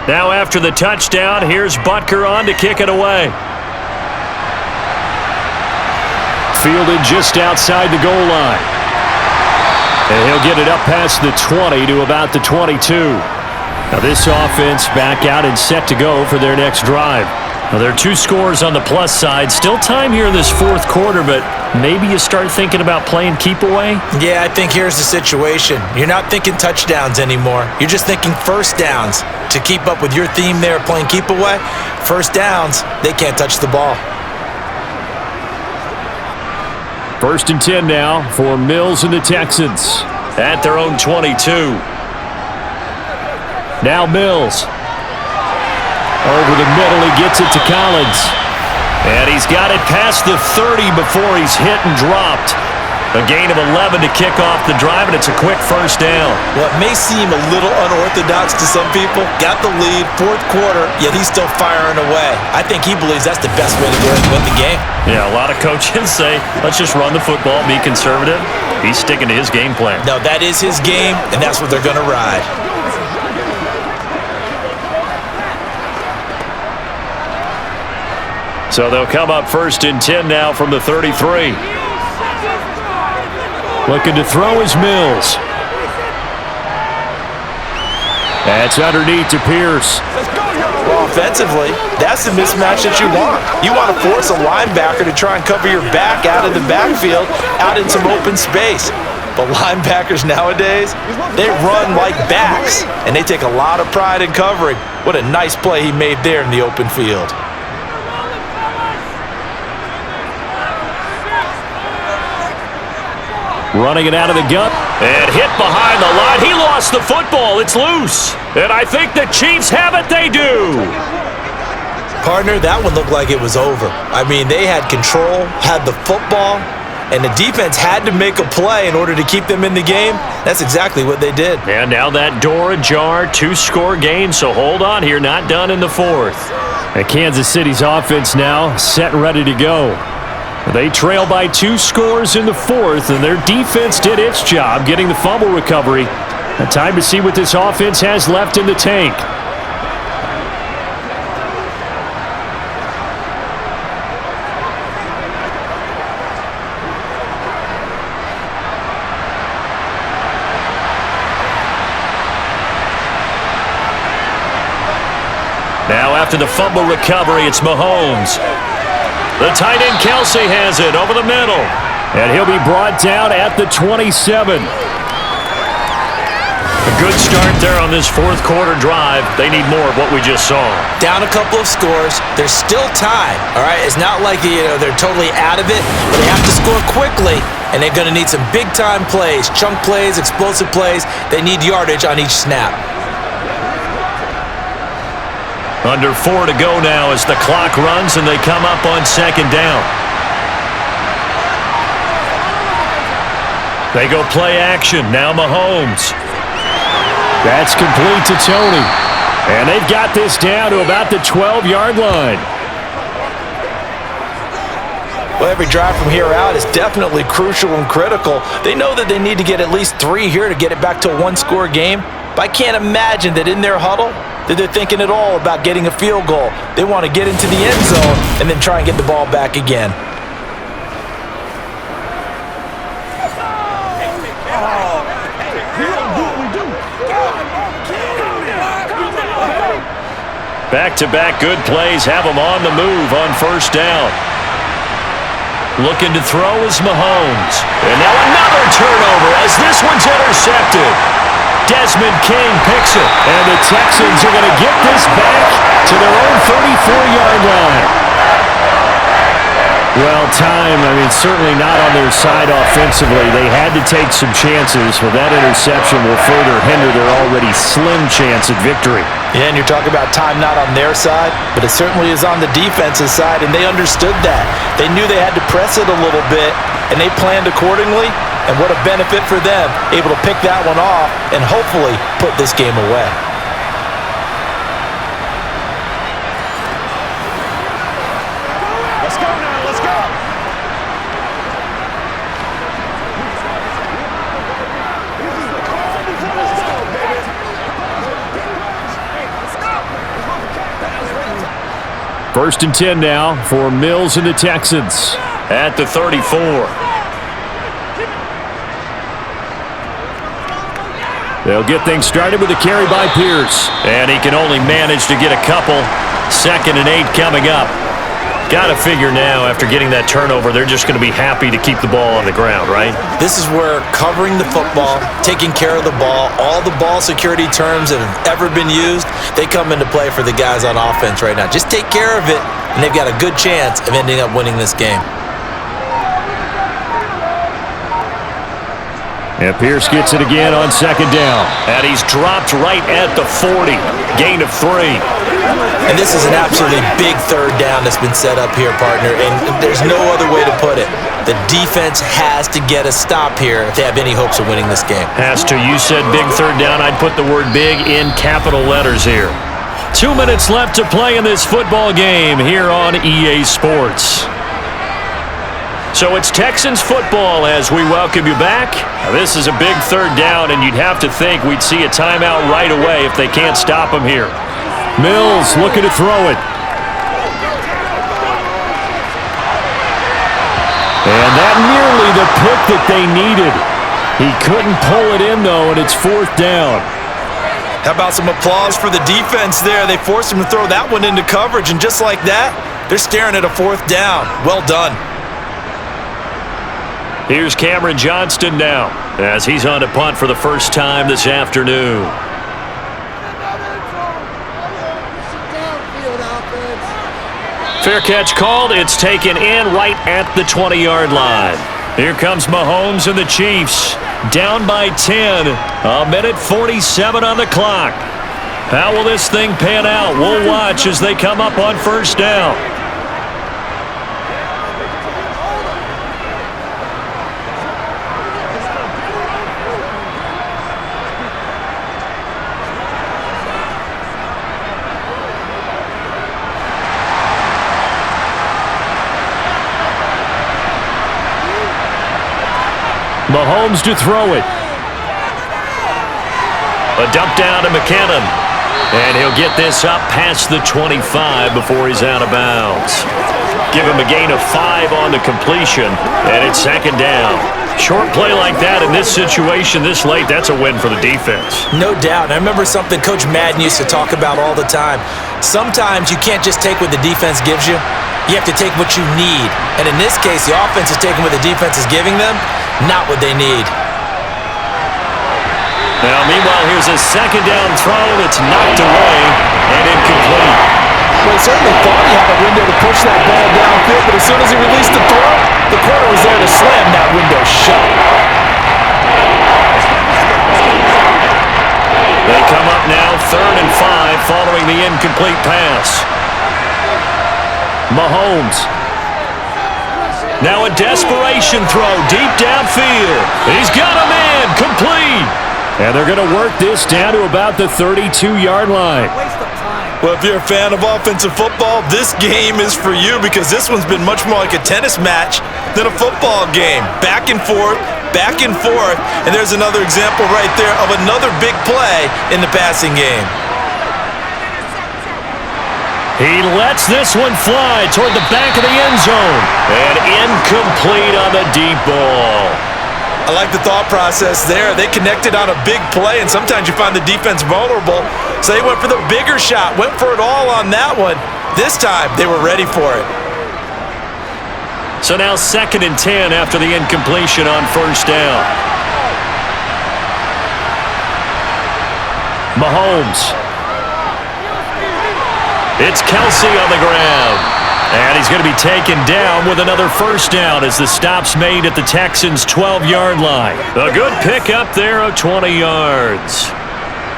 Now after the touchdown, here's Butker on to kick it away. Fielded just outside the goal line. And he'll get it up past the 20 to about the 22. Now this offense back out and set to go for their next drive. Now there are 2 scores on the plus side. Still time here in this fourth quarter, but maybe you start thinking about playing keep away? Yeah, I think here's the situation. You're not thinking touchdowns anymore. You're just thinking first downs. To keep up with your theme there, playing keep away, first downs, they can't touch the ball. First and 10 now for Mills and the Texans at their own 22. Now Mills. Over the middle, he gets it to Collins. And he's got it past the 30 before he's hit and dropped. A gain of 11 to kick off the drive, and it's a quick first down. Well, it may seem a little unorthodox to some people. Got the lead, fourth quarter, yet he's still firing away. I think he believes that's the best way to go ahead and win the game. Yeah, a lot of coaches say, let's just run the football, be conservative. He's sticking to his game plan. No, that is his game, and that's what they're going to ride. So they'll come up first and 10 now from the 33. Looking to throw is Mills. That's underneath to Pierce. Well, offensively, that's the mismatch that you want. You want to force a linebacker to try and cover your back out of the backfield, out in some open space. But linebackers nowadays, they run like backs, and they take a lot of pride in covering. What a nice play he made there in the open field. Running it out of the gun. And hit behind the line. He lost the football. It's loose. And I think the Chiefs have it. They do. Partner, that one looked like it was over. I mean, they had control, had the football, and the defense had to make a play in order to keep them in the game. That's exactly what they did. And now that door ajar, 2-score game, so hold on here. Not done in the fourth. And Kansas City's offense now set and ready to go. They trail by 2 scores in the fourth, and their defense did its job getting the fumble recovery. A time to see what this offense has left in the tank. Now after the fumble recovery, it's Mahomes. The tight end Kelsey has it over the middle. And he'll be brought down at the 27. A good start there on this fourth quarter drive. They need more of what we just saw. Down a couple of scores. There's still time, all right? It's not like they're totally out of it, but they have to score quickly, and they're going to need some big-time plays, chunk plays, explosive plays. They need yardage on each snap. Under 4 to go now as the clock runs and they come up on second down. They go play action. Now Mahomes. That's complete to Tony. And they've got this down to about the 12-yard line. Well, every drive from here out is definitely crucial and critical. They know that they need to get at least 3 here to get it back to a 1-score game. But I can't imagine that in their huddle that they're thinking at all about getting a field goal. They want to get into the end zone and then try and get the ball back again. Back-to-back good plays have them on the move on first down. Looking to throw is Mahomes. And now another turnover as this one's intercepted. Desmond King picks it, and the Texans are going to get this back to their own 34-yard line. Well, certainly not on their side offensively. They had to take some chances, but that interception will further hinder their already slim chance at victory. Yeah, and you're talking about time not on their side, but it certainly is on the defensive side, and they understood that. They knew they had to press it a little bit, and they planned accordingly. And what a benefit for them, able to pick that one off and hopefully put this game away. Let's go now, let's go. First and 10 now for Mills and the Texans. at the 34. They'll get things started with a carry by Pierce. And he can only manage to get a couple. 2nd and 8 coming up. Got to figure now, after getting that turnover, they're just going to be happy to keep the ball on the ground, right? This is where covering the football, taking care of the ball, all the ball security terms that have ever been used, they come into play for the guys on offense right now. Just take care of it, and they've got a good chance of ending up winning this game. And Pierce gets it again on 2nd down. And he's dropped right at the 40. Gain of 3. And this is an absolutely big 3rd down that's been set up here, partner, and there's no other way to put it. The defense has to get a stop here if they have any hopes of winning this game. Has to. You said big 3rd down. I'd put the word big in capital letters here. 2 minutes left to play in this football game here on EA Sports. So it's Texans football as we welcome you back. Now, this is a big 3rd down, and you'd have to think we'd see a timeout right away if they can't stop him here. Mills looking to throw it. And that nearly the pick that they needed. He couldn't pull it in, though, and it's 4th down. How about some applause for the defense there? They forced him to throw that one into coverage, and just like that, they're staring at a 4th down. Well done. Here's Cameron Johnston now as he's on to punt for the first time this afternoon. Fair catch called. It's taken in right at the 20-yard line. Here comes Mahomes and the Chiefs. Down by 10. 1:47 on the clock. How will this thing pan out? We'll watch as they come up on 1st down. Mahomes to throw it. A dump down to McKinnon. And he'll get this up past the 25 before he's out of bounds. Give him a gain of 5 on the completion, and it's 2nd down. Short play like that in this situation this late, that's a win for the defense. No doubt. I remember something Coach Madden used to talk about all the time. Sometimes you can't just take what the defense gives you. You have to take what you need. And in this case, the offense is taking what the defense is giving them, not what they need. Now, meanwhile, here's a 2nd down throw that's knocked away and incomplete. Well, he certainly thought he had a window to push that ball downfield, but as soon as he released the throw, the corner was there to slam that window shut. They come up now 3rd and 5 following the incomplete pass. Mahomes. Now a desperation throw deep downfield. He's got a man complete. And they're going to work this down to about the 32-yard line. Well, if you're a fan of offensive football, this game is for you because this one's been much more like a tennis match than a football game. Back and forth, and there's another example right there of another big play in the passing game. He lets this one fly toward the back of the end zone. And incomplete on the deep ball. I like the thought process there. They connected on a big play, and sometimes you find the defense vulnerable. So they went for the bigger shot, went for it all on that one. This time, they were ready for it. So now 2nd and 10 after the incompletion on 1st down. Mahomes. It's Kelsey on the ground. And he's going to be taken down with another 1st down as the stop's made at the Texans' 12-yard line. A good pickup there of 20 yards.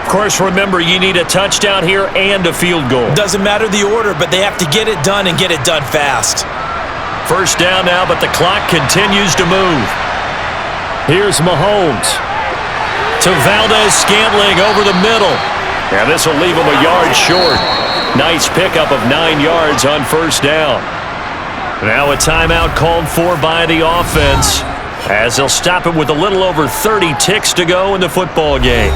Of course, remember, you need a touchdown here and a field goal. Doesn't matter the order, but they have to get it done and get it done fast. 1st down now, but the clock continues to move. Here's Mahomes. To Valdez-Scantling over the middle. And this will leave him a yard short. Nice pickup of 9 yards on 1st down. Now a timeout called for by the offense as they'll stop it with a little over 30 ticks to go in the football game.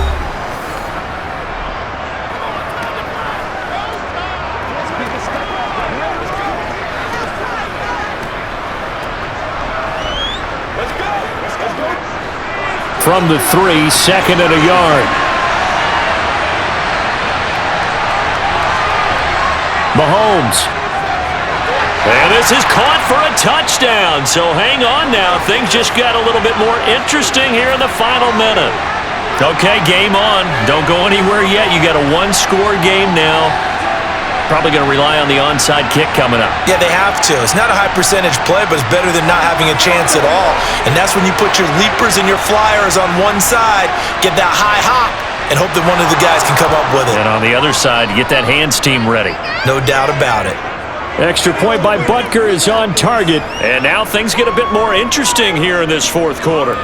from the 3, 2nd and a yard. Mahomes. And this is caught for a touchdown. So hang on now. Things just got a little bit more interesting here in the final minute. Okay, game on. Don't go anywhere yet. You got a one-score game now. Probably going to rely on the onside kick coming up. Yeah, they have to. It's not a high-percentage play, but it's better than not having a chance at all. And that's when you put your leapers and your flyers on one side, get that high hop, and hope that one of the guys can come up with it. And on the other side, get that hands team ready. No doubt about it. Extra point by Butker is on target. And now things get a bit more interesting here in this fourth quarter.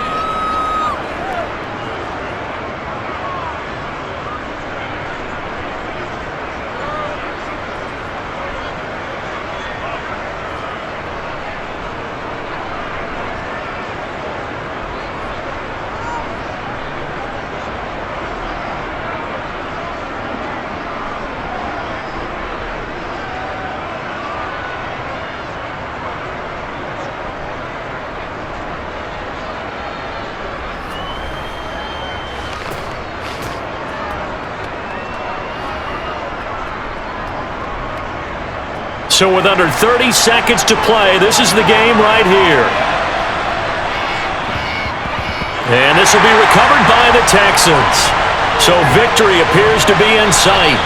So with under 30 seconds to play, this is the game right here. And this will be recovered by the Texans. So victory appears to be in sight.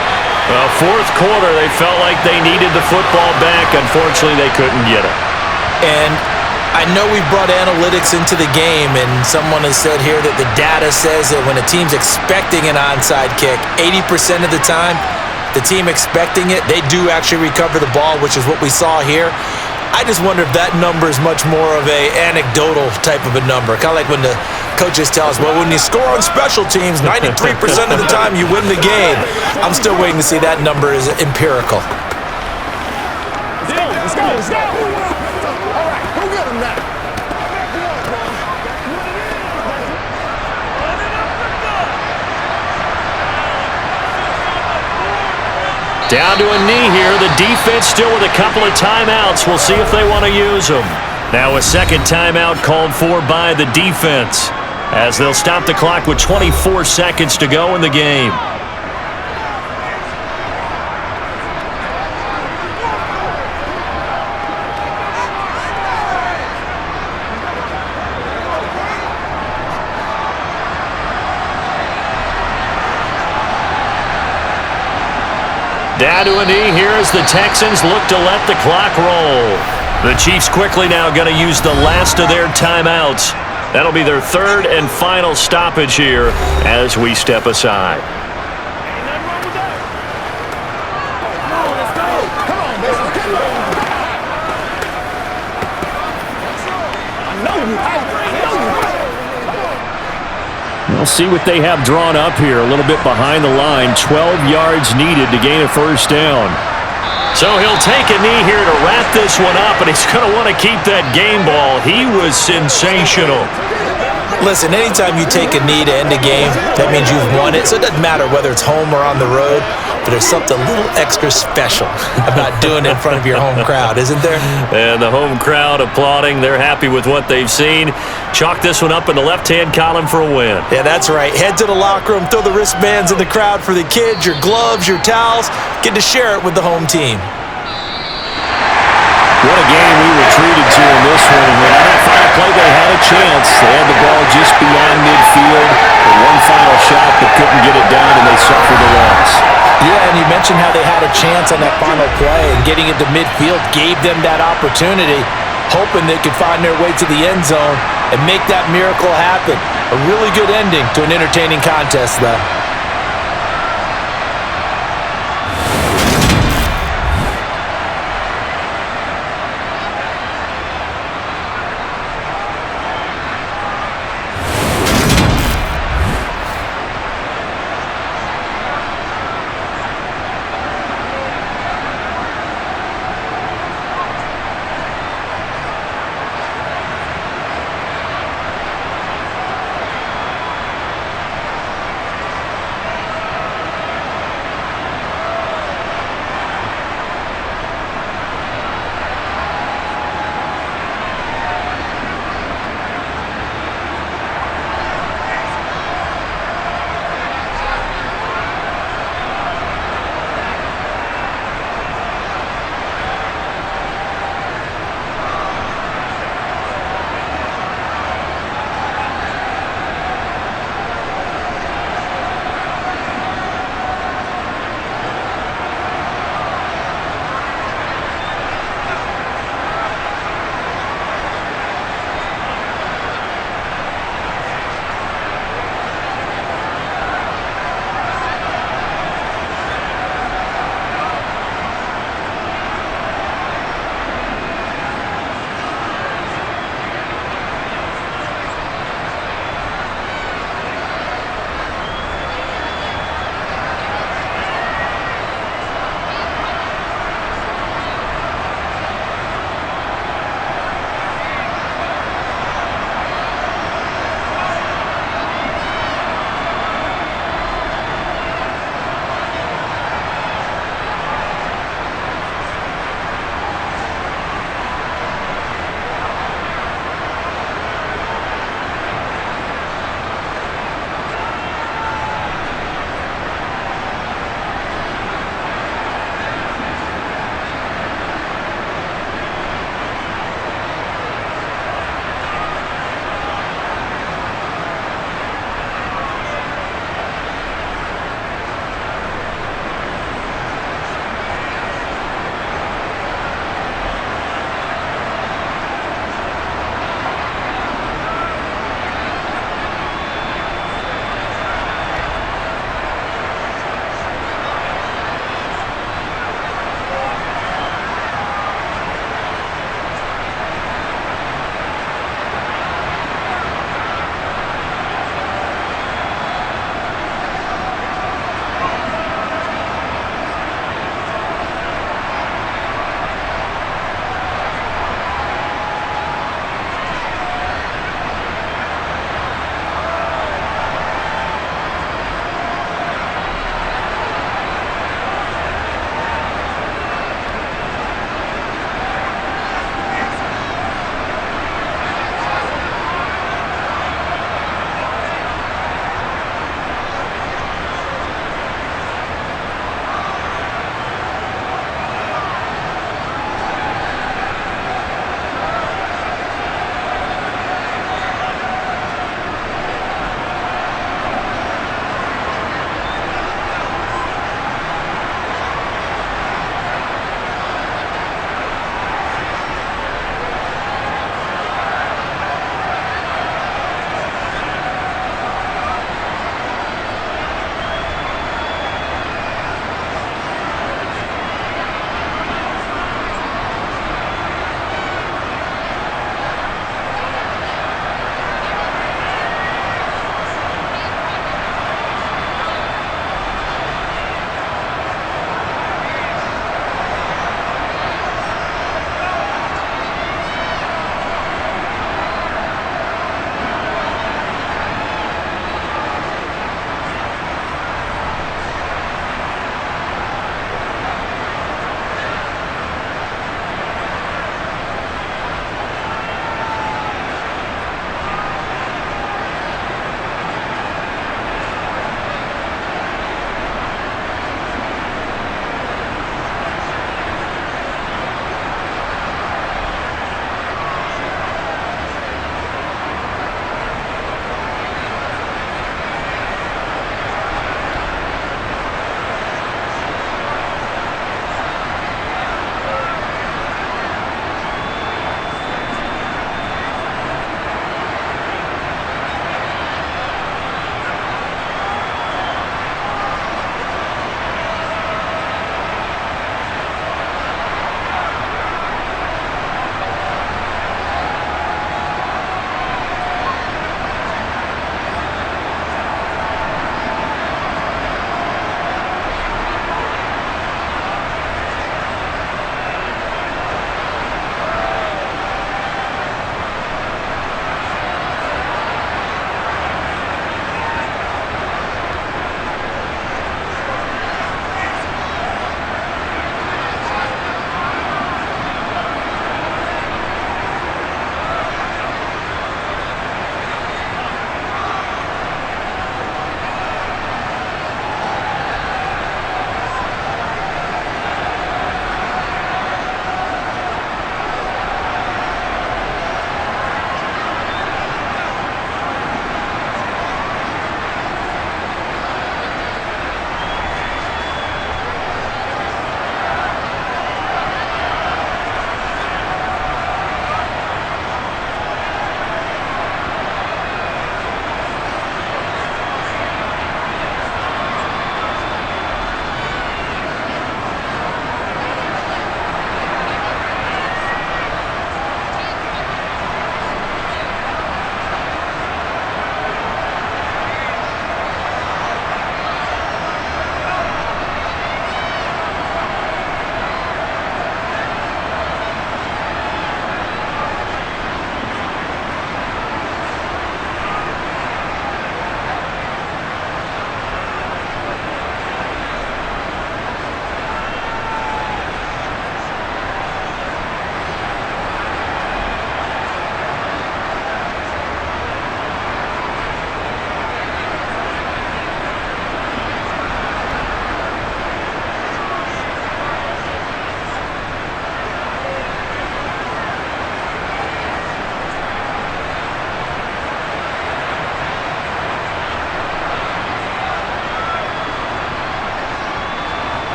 Fourth quarter, they felt like they needed the football back. Unfortunately, they couldn't get it. And I know we've brought analytics into the game, and someone has said here that the data says that when a team's expecting an onside kick, 80% of the time, the team expecting it, they do actually recover the ball, which is what we saw here. I just wonder if that number is much more of a anecdotal type of a number. Kind of like when the coaches tell us, well, when you score on special teams, 93% of the time you win the game. I'm still waiting to see that number is empirical. Let's go. All right, go get him now. Down to a knee here. The defense still with a couple of timeouts. We'll see if they want to use them. Now a second timeout called for by the defense as they'll stop the clock with 24 seconds to go in the game. Down to a knee here as the Texans look to let the clock roll. The Chiefs quickly now going to use the last of their timeouts. That'll be their third and final stoppage here as we step aside. We'll see what they have drawn up here. A little bit behind the line. 12 yards needed to gain a first down. So he'll take a knee here to wrap this one up, and he's going to want to keep that game ball. He was sensational. Listen, anytime you take a knee to end a game, that means you've won it. So it doesn't matter whether it's home or on the road, but there's something a little extra special about doing it in front of your home crowd, isn't there? And the home crowd applauding. They're happy with what they've seen. Chalk this one up in the left-hand column for a win. Yeah, that's right. Head to the locker room, throw the wristbands in the crowd for the kids, your gloves, your towels. Get to share it with the home team. What a game we were treated to in this one. And on that final play, they had a chance. They had the ball just beyond midfield. The one final shot, but couldn't get it down, and they suffered the loss. Yeah, and you mentioned how they had a chance on that final play, and getting it to midfield gave them that opportunity, hoping they could find their way to the end zone and make that miracle happen. A really good ending to an entertaining contest, though.